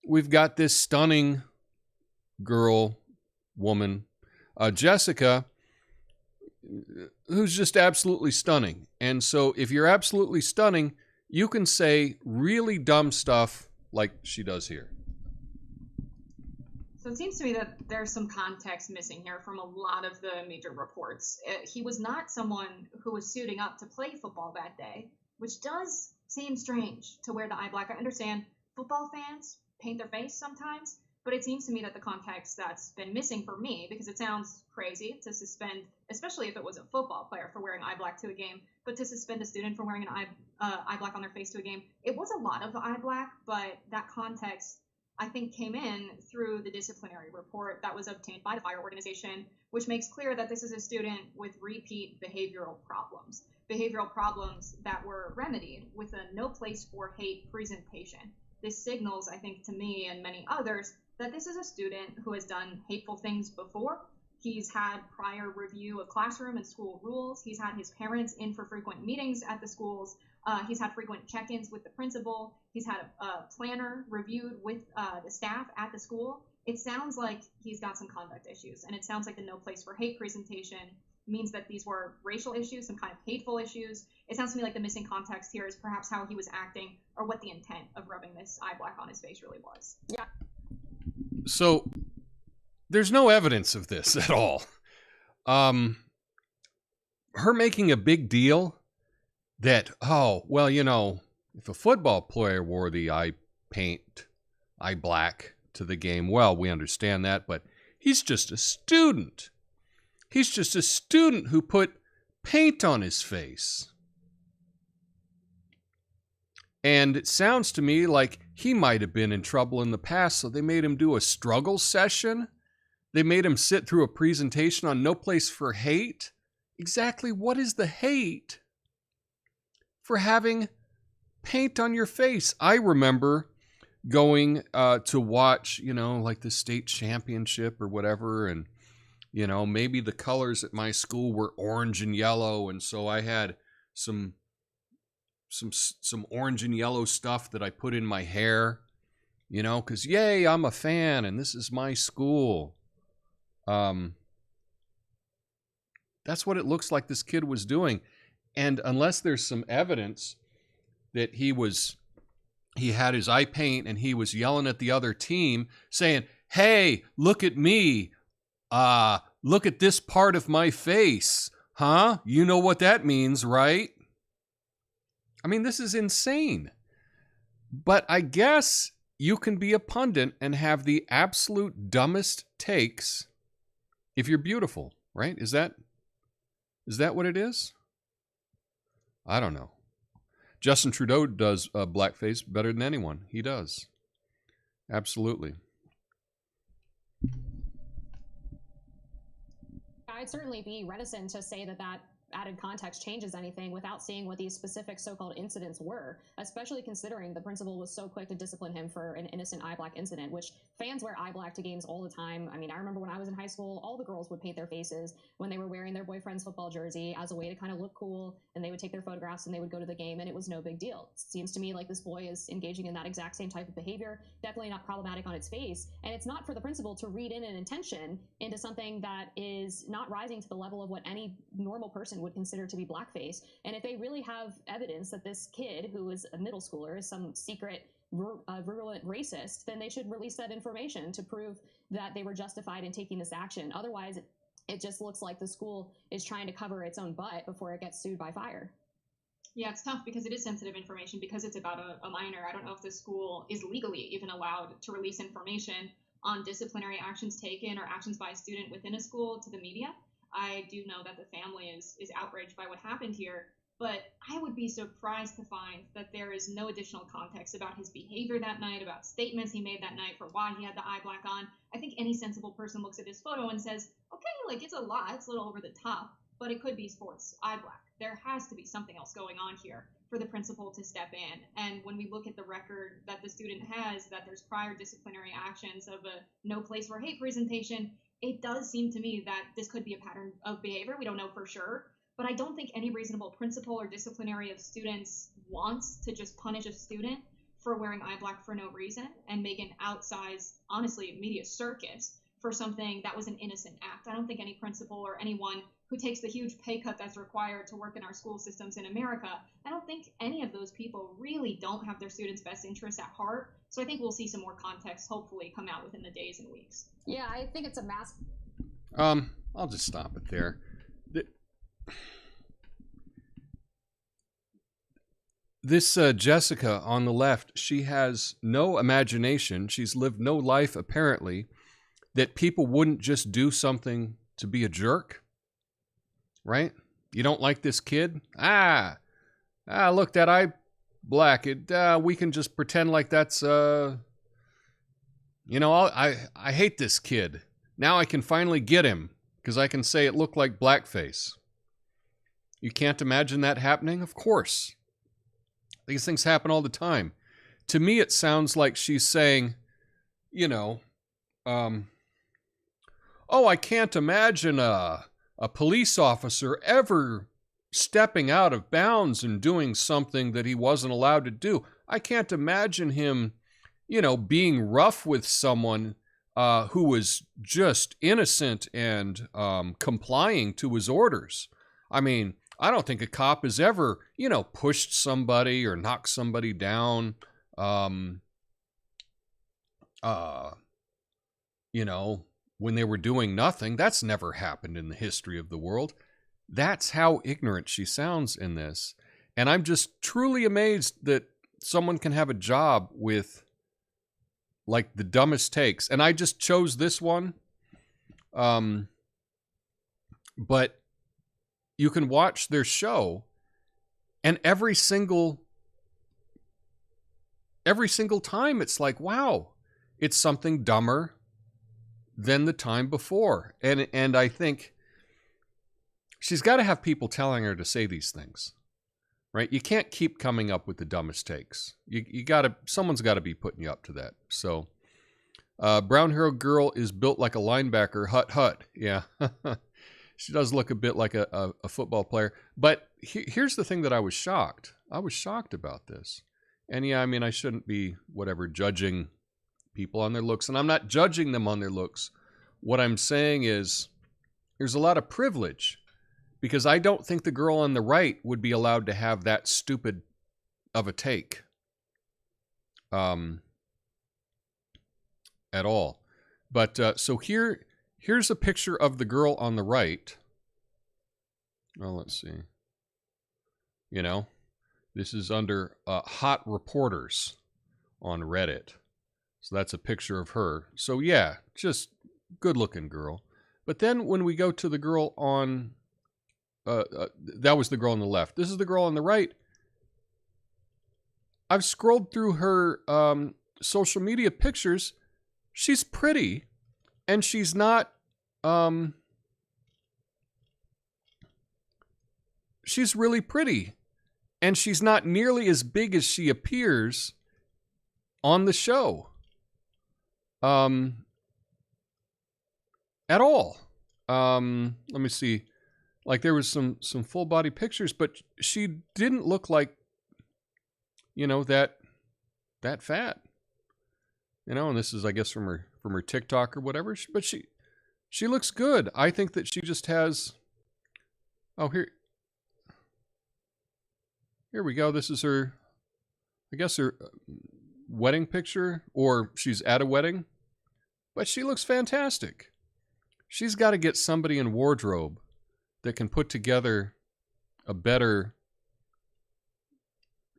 we've got this stunning woman, Jessica, who's just absolutely stunning. And so if you're absolutely stunning, you can say really dumb stuff like she does here. So it seems to me that there's some context missing here from a lot of the major reports. He was not someone who was suiting up to play football that day, which does seem strange to wear the eye black. I understand football fans paint their face sometimes, but it seems to me that the context that's been missing for me, because it sounds crazy to suspend, especially if it was a football player, for wearing eye black to a game, but to suspend a student for wearing an eye black on their face to a game. It was a lot of eye black, but that context, I think, came in through the disciplinary report that was obtained by the fire organization, which makes clear that this is a student with repeat behavioral problems that were remedied with a no place for hate presentation. This signals, I think, to me and many others, that this is a student who has done hateful things before. He's had prior review of classroom and school rules. He's had his parents in for frequent meetings at the schools. He's had frequent check-ins with the principal. He's had a planner reviewed with the staff at the school. It sounds like he's got some conduct issues, and it sounds like the no place for hate presentation means that these were racial issues, some kind of hateful issues. It sounds to me like the missing context here is perhaps how he was acting or what the intent of rubbing this eye black on his face really was. Yeah. So there's no evidence of this at all. Her making a big deal that, oh, well, you know, if a football player wore the eye black to the game, well, we understand that, but he's just a student. He's just a student who put paint on his face. And it sounds to me like he might have been in trouble in the past, so they made him do a struggle session. They made him sit through a presentation on No Place for Hate. Exactly what is the hate for having paint on your face? I remember going to watch, you know, like the state championship or whatever, and, you know, maybe the colors at my school were orange and yellow, and so I had some orange and yellow stuff that I put in my hair, you know, because, yay, I'm a fan, and this is my school. That's what it looks like this kid was doing. And unless there's some evidence that he had his eye paint and he was yelling at the other team saying, hey, look at me. Look at this part of my face. Huh? You know what that means, right? I mean, this is insane. But I guess you can be a pundit and have the absolute dumbest takes if you're beautiful, right? Is that what it is? I don't know. Justin Trudeau does blackface better than anyone. He does. Absolutely. I'd certainly be reticent to say that added context changes anything without seeing what these specific so-called incidents were, especially considering the principal was so quick to discipline him for an innocent eye black incident, which fans wear eye black to games all the time. I mean, I remember when I was in high school, all the girls would paint their faces when they were wearing their boyfriend's football jersey as a way to kind of look cool, and they would take their photographs and they would go to the game, and it was no big deal. It seems to me like this boy is engaging in that exact same type of behavior, definitely not problematic on its face, and it's not for the principal to read in an intention into something that is not rising to the level of what any normal person would consider to be blackface. And if they really have evidence that this kid, who is a middle schooler, is some secret virulent racist, then they should release that information to prove that they were justified in taking this action. Otherwise, it just looks like the school is trying to cover its own butt before it gets sued by fire. Yeah, it's tough because it is sensitive information, because it's about a minor. I don't know if the school is legally even allowed to release information on disciplinary actions taken or actions by a student within a school to the media. I do know that the family is outraged by what happened here. but I would be surprised to find that there is no additional context about his behavior that night, about statements he made that night for why he had the eye black on. I think any sensible person looks at this photo and says, okay, like it's a lot, it's a little over the top, but it could be sports eye black. There has to be something else going on here for the principal to step in. And when we look at the record that the student has, that there's prior disciplinary actions of a no place for hate presentation, it does seem to me that this could be a pattern of behavior. We don't know for sure, but I don't think any reasonable principal or disciplinary of students wants to just punish a student for wearing eye black for no reason and make an outsized, honestly, media circus for something that was an innocent act. I don't think any principal or anyone who takes the huge pay cut that's required to work in our school systems in America, I don't think any of those people really don't have their students' best interests at heart. So I think we'll see some more context hopefully come out within the days and weeks. Yeah, I think it's a mass. I'll just stop it there. This Jessica on the left, she has no imagination. She's lived no life, apparently, that people wouldn't just do something to be a jerk, right? You don't like this kid? Look, that eye black. We can just pretend like that's, I hate this kid. Now I can finally get him because I can say it looked like blackface. You can't imagine that happening? Of course. These things happen all the time. To me, it sounds like she's saying, I can't imagine a police officer ever stepping out of bounds and doing something that he wasn't allowed to do. I can't imagine him, being rough with someone who was just innocent and complying to his orders. I mean, I don't think a cop has ever, pushed somebody or knocked somebody down, when they were doing nothing. That's never happened in the history of the world. That's how ignorant she sounds in this. And I'm just truly amazed that someone can have a job with, like, the dumbest takes. And I just chose this one. But you can watch their show, and every single time it's like, wow, it's something dumber than the time before. And I think she's got to have people telling her to say these things, right? You can't keep coming up with the dumbest takes. Someone's got to be putting you up to that. So, brown hair girl is built like a linebacker. Hut, hut. Yeah. She does look a bit like a football player. But here's the thing that I was shocked. I was shocked about this. And yeah, I mean, I shouldn't be, judging people on their looks. And I'm not judging them on their looks. What I'm saying is there's a lot of privilege. Because I don't think the girl on the right would be allowed to have that stupid of a take. At all. But so here's a picture of the girl on the right. Well, let's see. This is under Hot Reporters on Reddit. So that's a picture of her. So yeah, just good-looking girl. But then when we go to the girl on... that was the girl on the left. This is the girl on the right. I've scrolled through her social media pictures. She's pretty. And she's not, she's really pretty. And she's not nearly as big as she appears on the show. At all. Let me see. Like, there was some full body pictures, but she didn't look like, that fat. And this is, I guess, from her TikTok or whatever. But she looks good. I think that she just has. Oh, here we go. This is her, I guess, her wedding picture, or she's at a wedding. But she looks fantastic. She's got to get somebody in wardrobe that can put together a better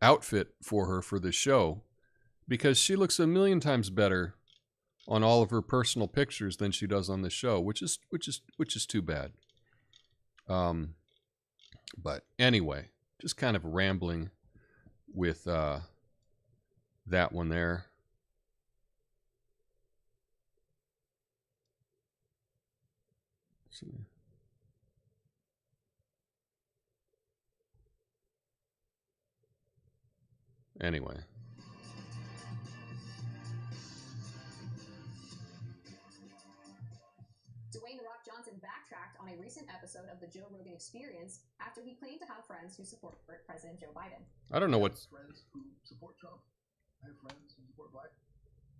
outfit for her for the show, because she looks a million times better on all of her personal pictures than she does on the show, which is too bad. But anyway, just kind of rambling with that one there. Let's see. Anyway. Dwayne "The Rock" Johnson backtracked on a recent episode of the Joe Rogan Experience after he claimed to have friends who support President Joe Biden. I don't know what's... Friends who support Trump. I have friends who support Biden.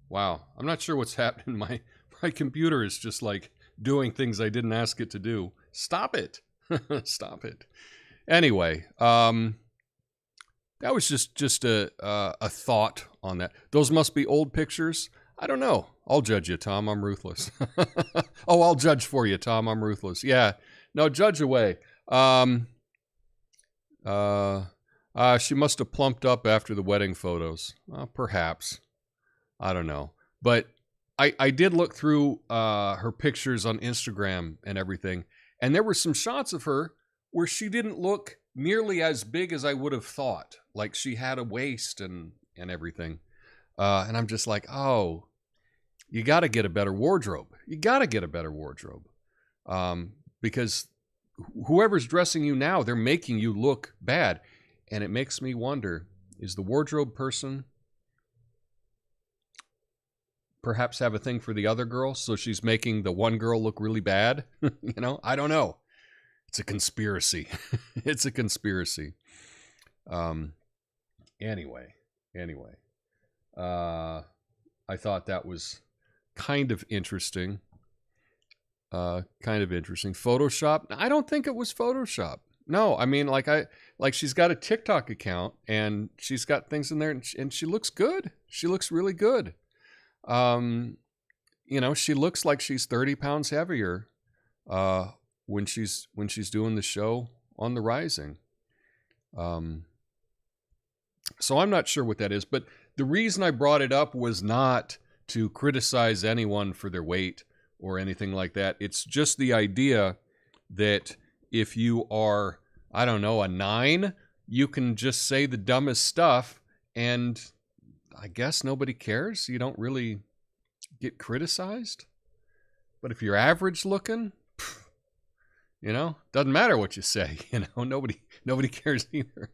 Wow. I'm not sure what's happening. My computer is just like doing things I didn't ask it to do. Stop it. Stop it. Anyway, that was just a thought on that. Those must be old pictures. I don't know. I'll judge you, Tom. I'm ruthless. Oh, I'll judge for you, Tom. I'm ruthless. Yeah. No, judge away. She must have plumped up after the wedding photos. Perhaps. I don't know. But I did look through her pictures on Instagram and everything, and there were some shots of her where she didn't look nearly as big as I would have thought. Like she had a waist and everything. And I'm just like, oh, you got to get a better wardrobe. You got to get a better wardrobe. Because whoever's dressing you now, they're making you look bad. And it makes me wonder, is the wardrobe person perhaps have a thing for the other girl, so she's making the one girl look really bad? You know, I don't know. It's a conspiracy. It's a conspiracy. Anyway. I thought that was kind of interesting. Photoshop? I don't think it was Photoshop. No, I mean, like she's got a TikTok account and she's got things in there, and she looks good. She looks really good. You know, she looks like she's 30 pounds heavier when she's doing the show on The Rising. So I'm not sure what that is, but the reason I brought it up was not to criticize anyone for their weight or anything like that. It's just the idea that if you are, I don't know, a 9, you can just say the dumbest stuff and I guess nobody cares. You don't really get criticized. But if you're average looking, you know, doesn't matter what you say, you know, nobody cares either.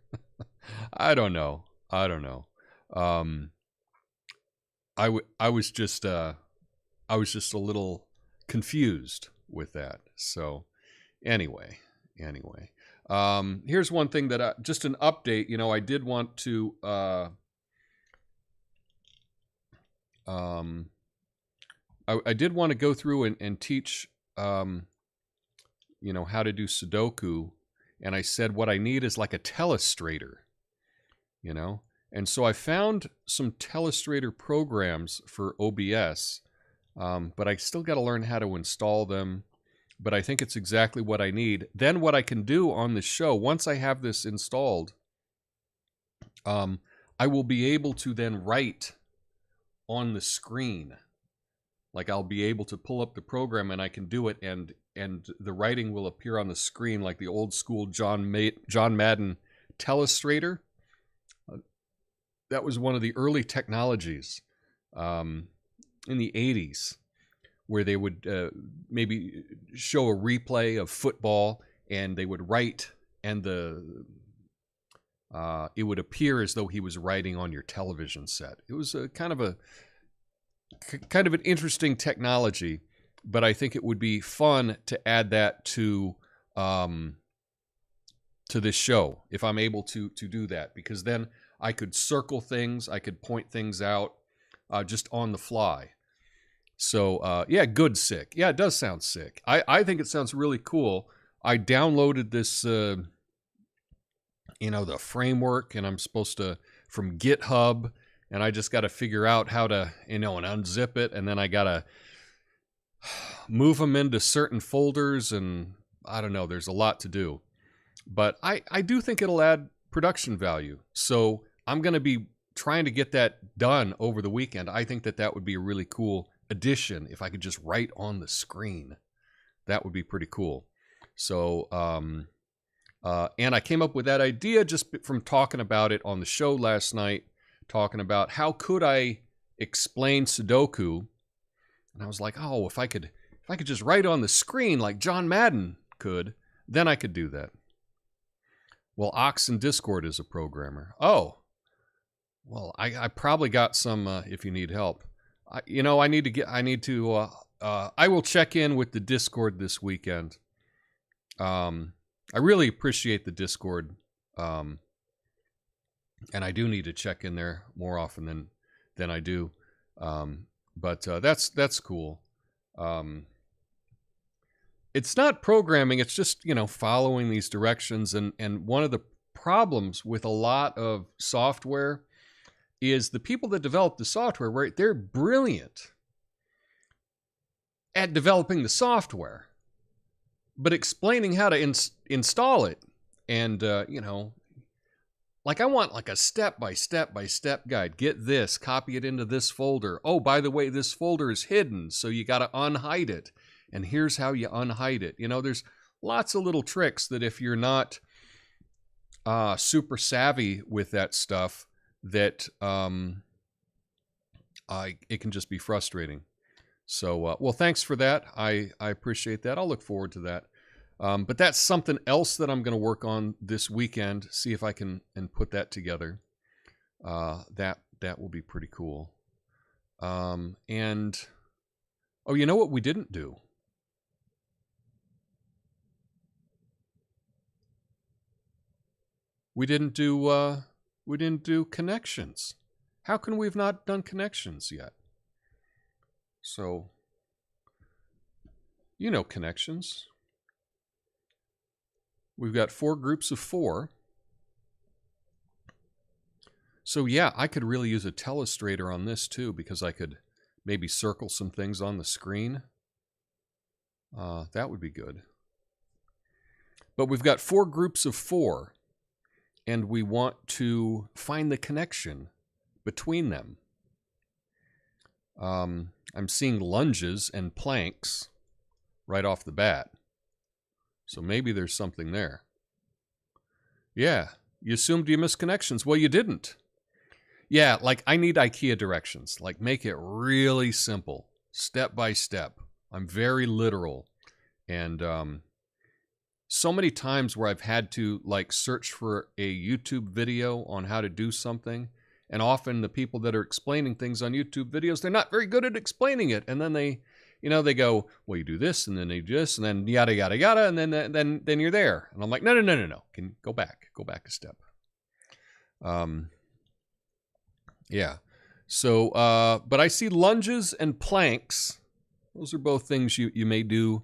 I don't know. I was just a little confused with that. So anyway, here's one thing that just an update. You know, I did want to I did want to go through and teach you know, how to do Sudoku, and I said what I need is like a telestrator, you know. And so I found some telestrator programs for OBS, but I still got to learn how to install them. But I think it's exactly what I need. Then what I can do on the show, once I have this installed, I will be able to then write on the screen. Like I'll be able to pull up the program and I can do it, and the writing will appear on the screen like the old school John Madden telestrator. That was one of the early technologies in the 80s, where they would maybe show a replay of football and they would write, and it would appear as though he was writing on your television set. It was a kind of an interesting technology, but I think it would be fun to add that to this show if I'm able to do that, because then I could circle things, I could point things out just on the fly. So, yeah, good sick. Yeah, it does sound sick. I think it sounds really cool. I downloaded this, you know, the framework, and I'm supposed to, from GitHub, and I just got to figure out how to, you know, and unzip it, and then I got to move them into certain folders, and I don't know, there's a lot to do. But I do think it'll add production value. So I'm going to be trying to get that done over the weekend. I think that would be a really cool addition if I could just write on the screen. That would be pretty cool. So And I came up with that idea just from talking about it on the show last night, talking about how could I explain Sudoku. And I was like, oh, if I could just write on the screen like John Madden could, then I could do that. Well, Ox in Discord is a programmer. Oh, well, I probably got some if you need help. I will check in with the Discord this weekend. I really appreciate the Discord, and I do need to check in there more often than I do. But that's cool. It's not programming, it's just, following these directions. And one of the problems with a lot of software is the people that develop the software, right? They're brilliant at developing the software, but explaining how to install it. And, like I want like a step-by-step guide. Get this, copy it into this folder. Oh, by the way, this folder is hidden, so you got to unhide it. And here's how you unhide it. There's lots of little tricks that if you're not super savvy with that stuff, that it can just be frustrating. So, well, thanks for that. I appreciate that. I'll look forward to that. But that's something else that I'm going to work on this weekend. See if I can put that together. That will be pretty cool. And oh, you know what we didn't do? We didn't do connections. How can we have not done connections yet? So, connections. We've got 4 groups of 4. So yeah, I could really use a telestrator on this too, because I could maybe circle some things on the screen. That would be good. But we've got 4 groups of 4, and we want to find the connection between them. I'm seeing lunges and planks right off the bat. So maybe there's something there. Yeah, you assumed you missed connections. Well, you didn't. Yeah, like I need IKEA directions. Like make it really simple, step by step. I'm very literal. And so many times where I've had to like search for a YouTube video on how to do something. And often the people that are explaining things on YouTube videos, they're not very good at explaining it. And then they go, well, you do this, and then they do this, and then yada, yada, yada, and then you're there. And I'm like, no. Can you go back a step. Yeah. So, but I see lunges and planks. Those are both things you may do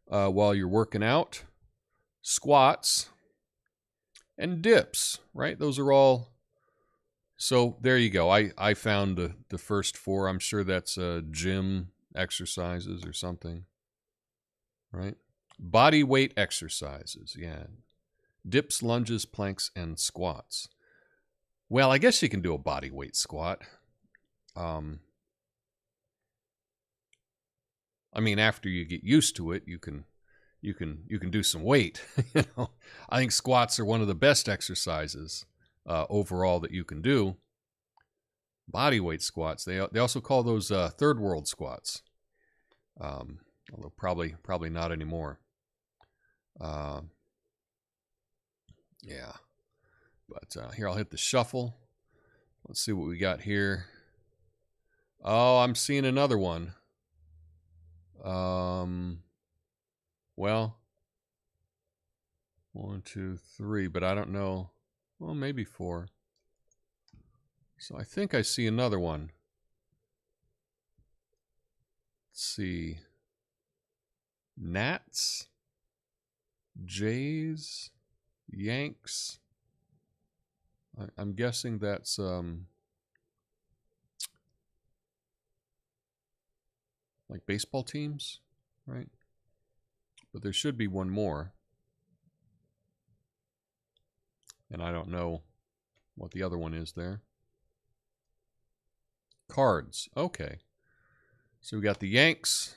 while you're working out. Squats and dips, right? Those are all. So there you go. I found the first 4. I'm sure that's gym exercises or something, right? Body weight exercises, yeah. Dips, lunges, planks, and squats. Well, I guess you can do a body weight squat. I mean, after you get used to it, you can do some weight. I think squats are one of the best exercises overall that you can do. Body weight squats. They also call those third world squats. Although probably not anymore. Yeah. But here, I'll hit the shuffle. Let's see what we got here. Oh, I'm seeing another one. Well, 1, 2, 3, but I don't know. Well, maybe 4. So I think I see another one. Let's see. Gnats, Jays, Yanks. I'm guessing that's like baseball teams, right? But there should be one more. And I don't know what the other one is there. Cards. Okay. So we got the Yanks,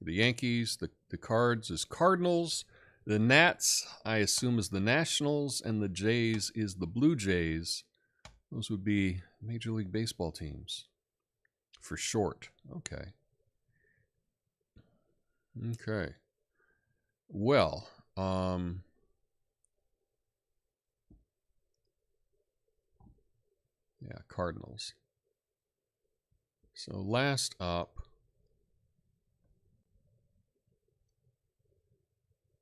the Yankees, the Cards is Cardinals, The Nats, I assume, is the Nationals, and the Jays is the Blue Jays. Those would be Major League Baseball teams. For short. Okay. Okay. Well, yeah, Cardinals. So last up,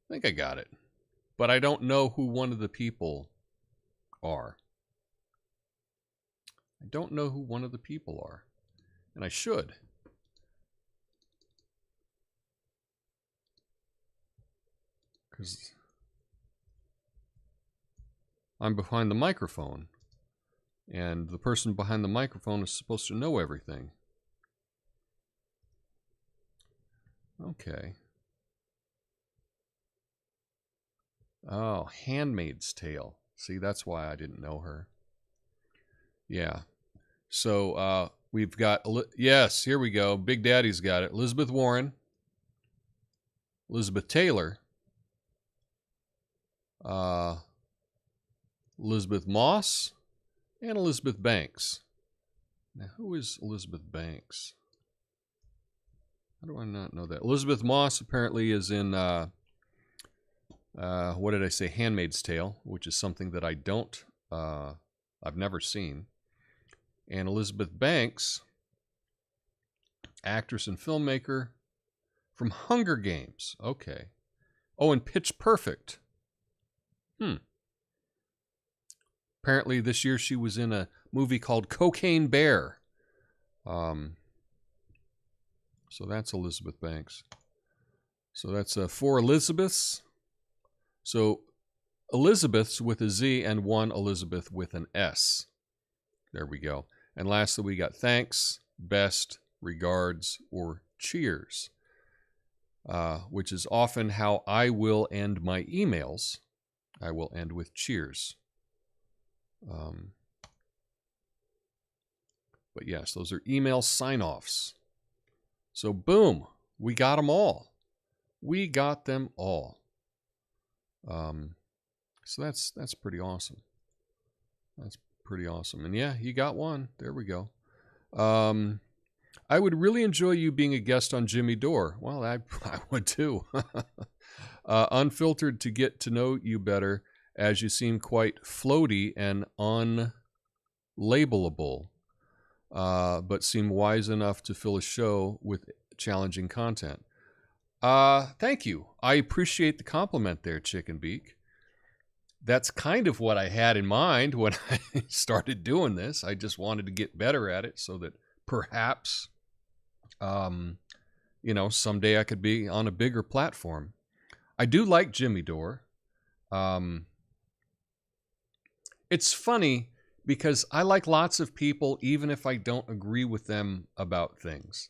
I think I got it, but I don't know who one of the people are. I don't know who one of the people are, and I should. Because I'm behind the microphone, and the person behind the microphone is supposed to know everything. Okay. Oh, Handmaid's Tale. See, that's why I didn't know her. Yeah. So we've got, yes, here we go. Big Daddy's got it. Elizabeth Warren, Elizabeth Taylor, Elizabeth Moss, and Elizabeth Banks. Now, who is Elizabeth Banks? How do I not know that? Elizabeth Moss apparently is in, what did I say? Handmaid's Tale, which is something that I don't, I've never seen. And Elizabeth Banks, actress and filmmaker from Hunger Games. Okay. Oh, and Pitch Perfect. Apparently this year she was in a movie called Cocaine Bear. So that's Elizabeth Banks. So that's 4 Elizabeths. So Elizabeth's with a Z and 1 Elizabeth with an S. There we go. And lastly, we got thanks, best, regards, or cheers, which is often how I will end my emails. I will end with cheers. But yes, those are email sign-offs. So boom, we got them all. We got them all. So that's pretty awesome. That's pretty awesome. And yeah, you got one. There we go. I would really enjoy you being a guest on Jimmy Dore. Well, I would too. Unfiltered to get to know you better, as you seem quite floaty and unlabelable, but seem wise enough to fill a show with challenging content. Thank you. I appreciate the compliment there, Chicken Beak. That's kind of what I had in mind when I started doing this. I just wanted to get better at it so that perhaps, someday I could be on a bigger platform. I do like Jimmy Dore. It's funny because I like lots of people, even if I don't agree with them about things.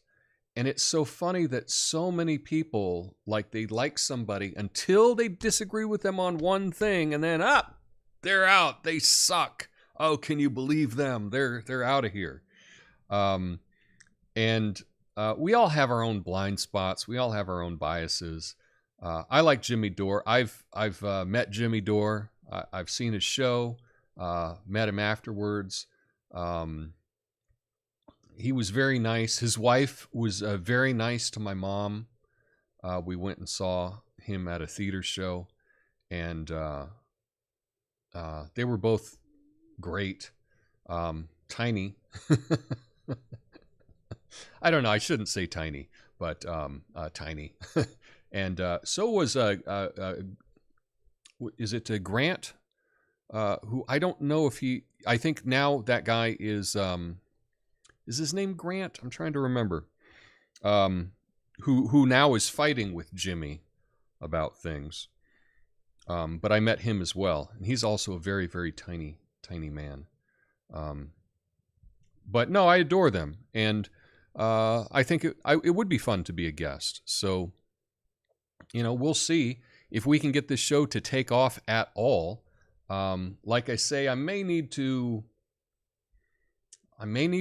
And it's so funny that so many people, they like somebody until they disagree with them on one thing, and then, they're out. They suck. Oh, can you believe them? They're out of here. And we all have our own blind spots. We all have our own biases. I like Jimmy Dore. I've met Jimmy Dore. I've seen his show. Met him afterwards. He was very nice. His wife was very nice to my mom. We went and saw him at a theater show, and they were both great. Tiny. I don't know. I shouldn't say tiny, but tiny. And so was is it Grant? Who I don't know if I think now that guy is his name Grant? I'm trying to remember. Who now is fighting with Jimmy about things. But I met him as well, and he's also a very, very tiny man. But no, I adore them, and I think it would be fun to be a guest. So, we'll see if we can get this show to take off at all. Like I say, I may need to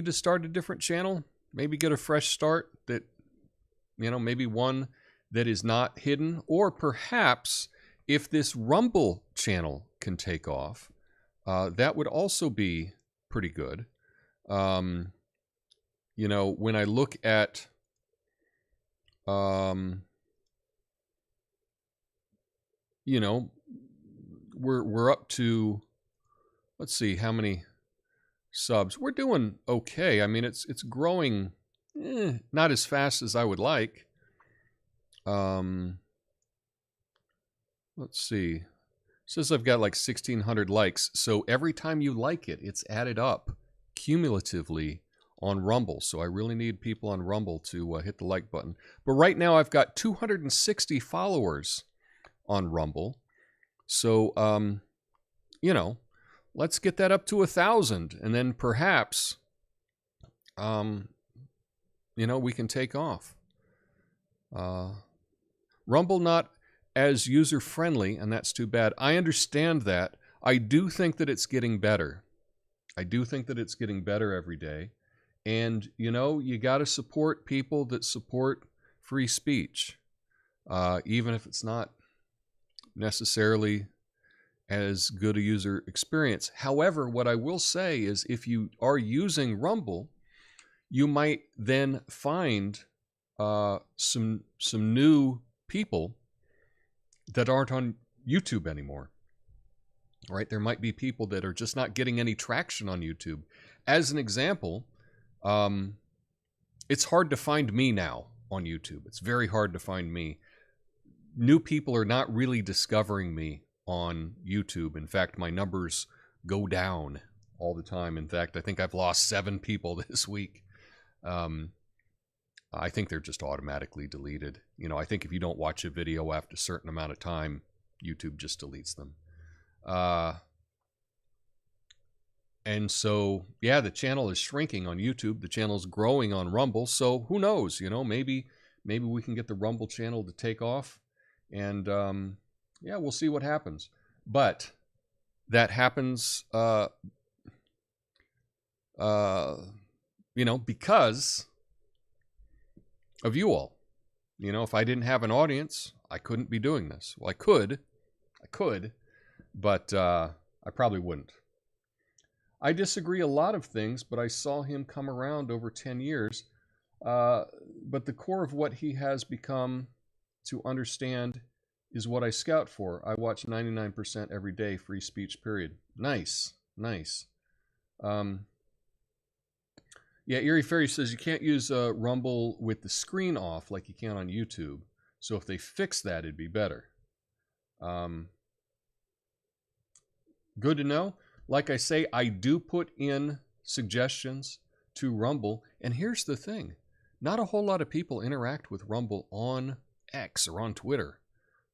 start a different channel, maybe get a fresh start that, maybe one that is not hidden, or perhaps if this Rumble channel can take off, that would also be pretty good. You know, when I look at, you know, we're up to, let's see how many subs. We're doing okay. I mean, it's growing, not as fast as I would like. Let's see. It says I've got like 1,600 likes. So every time you like it, it's added up cumulatively on Rumble. So I really need people on Rumble to hit the like button. But right now I've got 260 followers on Rumble. So, you know, let's get that up to 1,000. And then perhaps, you know, we can take off. Rumble not as user-friendly, and that's too bad. I understand that. I do think that it's getting better. I do think that it's getting better every day. And, you know, you got to support people that support free speech, even if it's not necessarily as good a user experience. However, what I will say is if you are using Rumble, you might then find some new people that aren't on YouTube anymore, right? There might be people that are just not getting any traction on YouTube. As an example, it's hard to find me now on YouTube. It's very hard to find me. New people are not really discovering me on YouTube. In fact, my numbers go down all the time. In fact, I think I've lost 7 people this week. I think they're just automatically deleted. You know, I think if you don't watch a video after a certain amount of time, YouTube just deletes them. And so, yeah, the channel is shrinking on YouTube. The channel's growing on Rumble. So who knows? You know, maybe we can get the Rumble channel to take off. And, yeah, we'll see what happens. But that happens, you know, because of you all. You know, if I didn't have an audience, I couldn't be doing this. Well, I could, but I probably wouldn't. I disagree a lot of things, but I saw him come around over 10 years. But the core of what he has become to understand is what I scout for. I watch 99% every day, free speech, period. Nice, nice. Yeah, Erie Fairy says you can't use Rumble with the screen off like you can on YouTube. So if they fix that, it'd be better. Good to know. Like I say, I do put in suggestions to Rumble. And here's the thing. Not a whole lot of people interact with Rumble on X or on Twitter,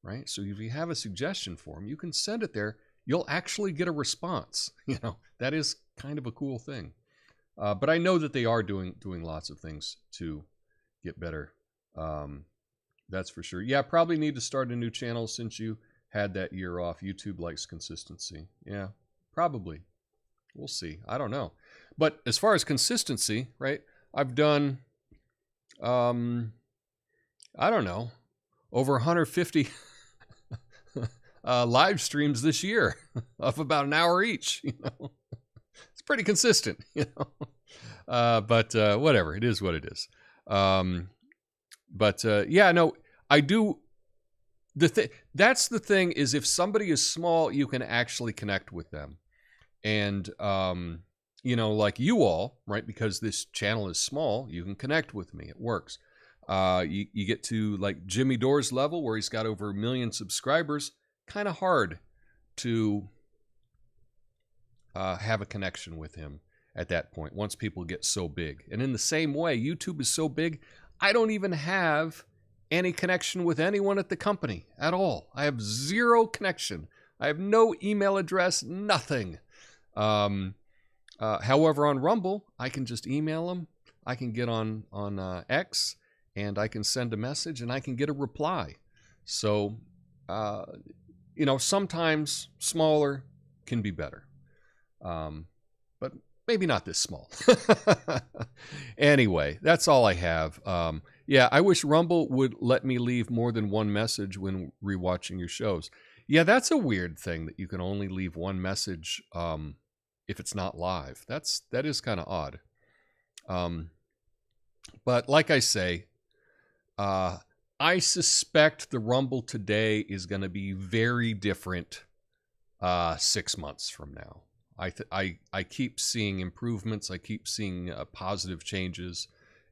right? So if you have a suggestion for them, you can send it there. You'll actually get a response. You know, that is kind of a cool thing. But I know that they are doing lots of things to get better. That's for sure. Yeah, probably need to start a new channel since you had that year off. YouTube likes consistency. Yeah, probably. We'll see. I don't know. But as far as consistency, right, I've done, I don't know, over 150 live streams this year of about an hour each, you know. It's pretty consistent, you know. But whatever, it is what it is. Yeah, no, I do. That's the thing is if somebody is small, you can actually connect with them. And, you know, like you all, right, because this channel is small, you can connect with me. It works. You get to like Jimmy Dore's level where he's got over 1 million subscribers. Kind of hard to have a connection with him at that point once people get so big. And in the same way, YouTube is so big, I don't even have any connection with anyone at the company at all. I have zero connection. I have no email address, nothing. However, on Rumble, I can just email them. I can get on X, and I can send a message, and I can get a reply. So, you know, sometimes smaller can be better. But maybe not this small. Anyway, that's all I have. Yeah, I wish Rumble would let me leave more than one message when rewatching your shows. Yeah, that's a weird thing that you can only leave one message if it's not live. That is kind of odd. But like I say, I suspect the Rumble today is going to be very different 6 months from now. I keep seeing improvements. I keep seeing positive changes,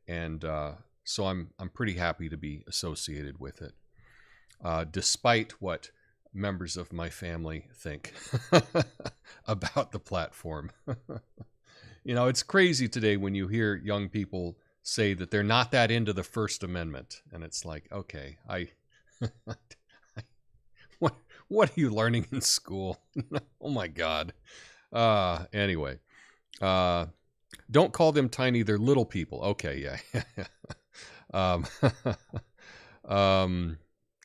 and so I'm pretty happy to be associated with it, despite what members of my family think about the platform. You know, it's crazy today when you hear young people say that they're not that into the First Amendment, and it's like, okay, what are you learning in school? Oh my God. Anyway, don't call them tiny, they're little people. Okay, yeah.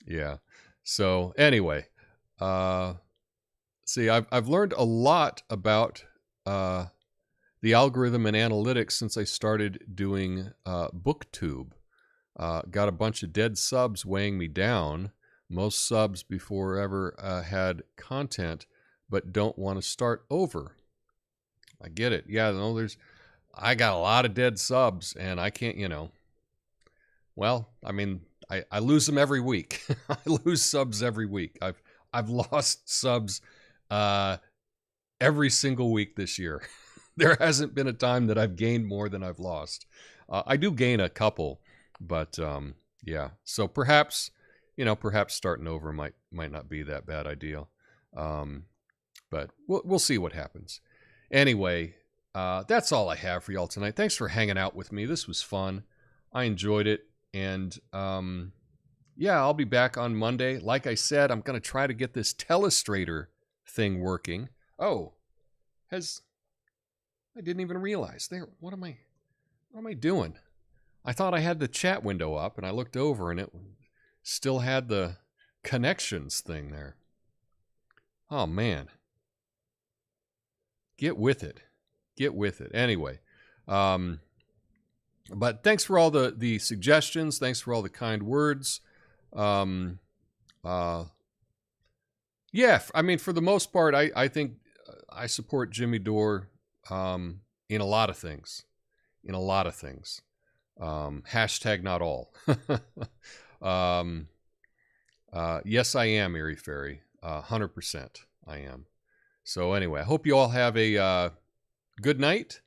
Yeah. So anyway, see, I've learned a lot about the algorithm and analytics since I started doing BookTube. Got a bunch of dead subs weighing me down. Most subs before ever had content, but don't want to start over. I get it. Yeah, no, I got a lot of dead subs, and I can't, well, I mean, I lose them every week. I lose subs every week. I've lost subs every single week this year. There hasn't been a time that I've gained more than I've lost. I do gain a couple, but yeah. So perhaps starting over might not be that bad idea. But we'll see what happens. Anyway, that's all I have for y'all tonight. Thanks for hanging out with me. This was fun. I enjoyed it. And yeah, I'll be back on Monday. Like I said, I'm going to try to get this Telestrator thing working. Oh, I didn't even realize. What am I doing? I thought I had the chat window up, and I looked over, and it still had the connections thing there. Oh, man. Get with it. Get with it. Anyway, but thanks for all the suggestions. Thanks for all the kind words. Yeah, I mean, for the most part, I think I support Jimmy Dore in a lot of things. Hashtag not all. Yes, I am, Eerie Fairy. 100% I am. So anyway, I hope you all have a good night.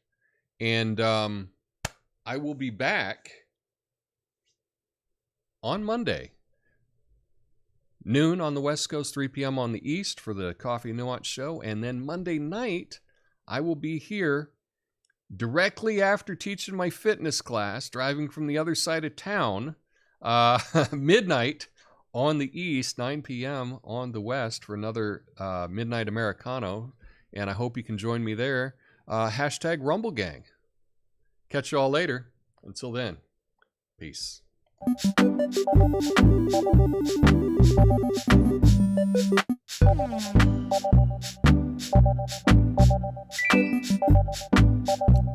And I will be back on Monday. Noon on the West Coast, 3 p.m. on the East for the Coffee Nuance show. And then Monday night, I will be here directly after teaching my fitness class, driving from the other side of town, midnight on the East, 9 p.m. on the West for another Midnight Americano. And I hope you can join me there. Hashtag Rumble Gang. Catch you all later. Until then, peace.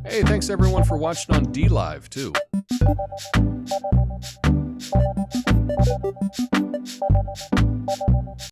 Hey, thanks everyone for watching on DLive too.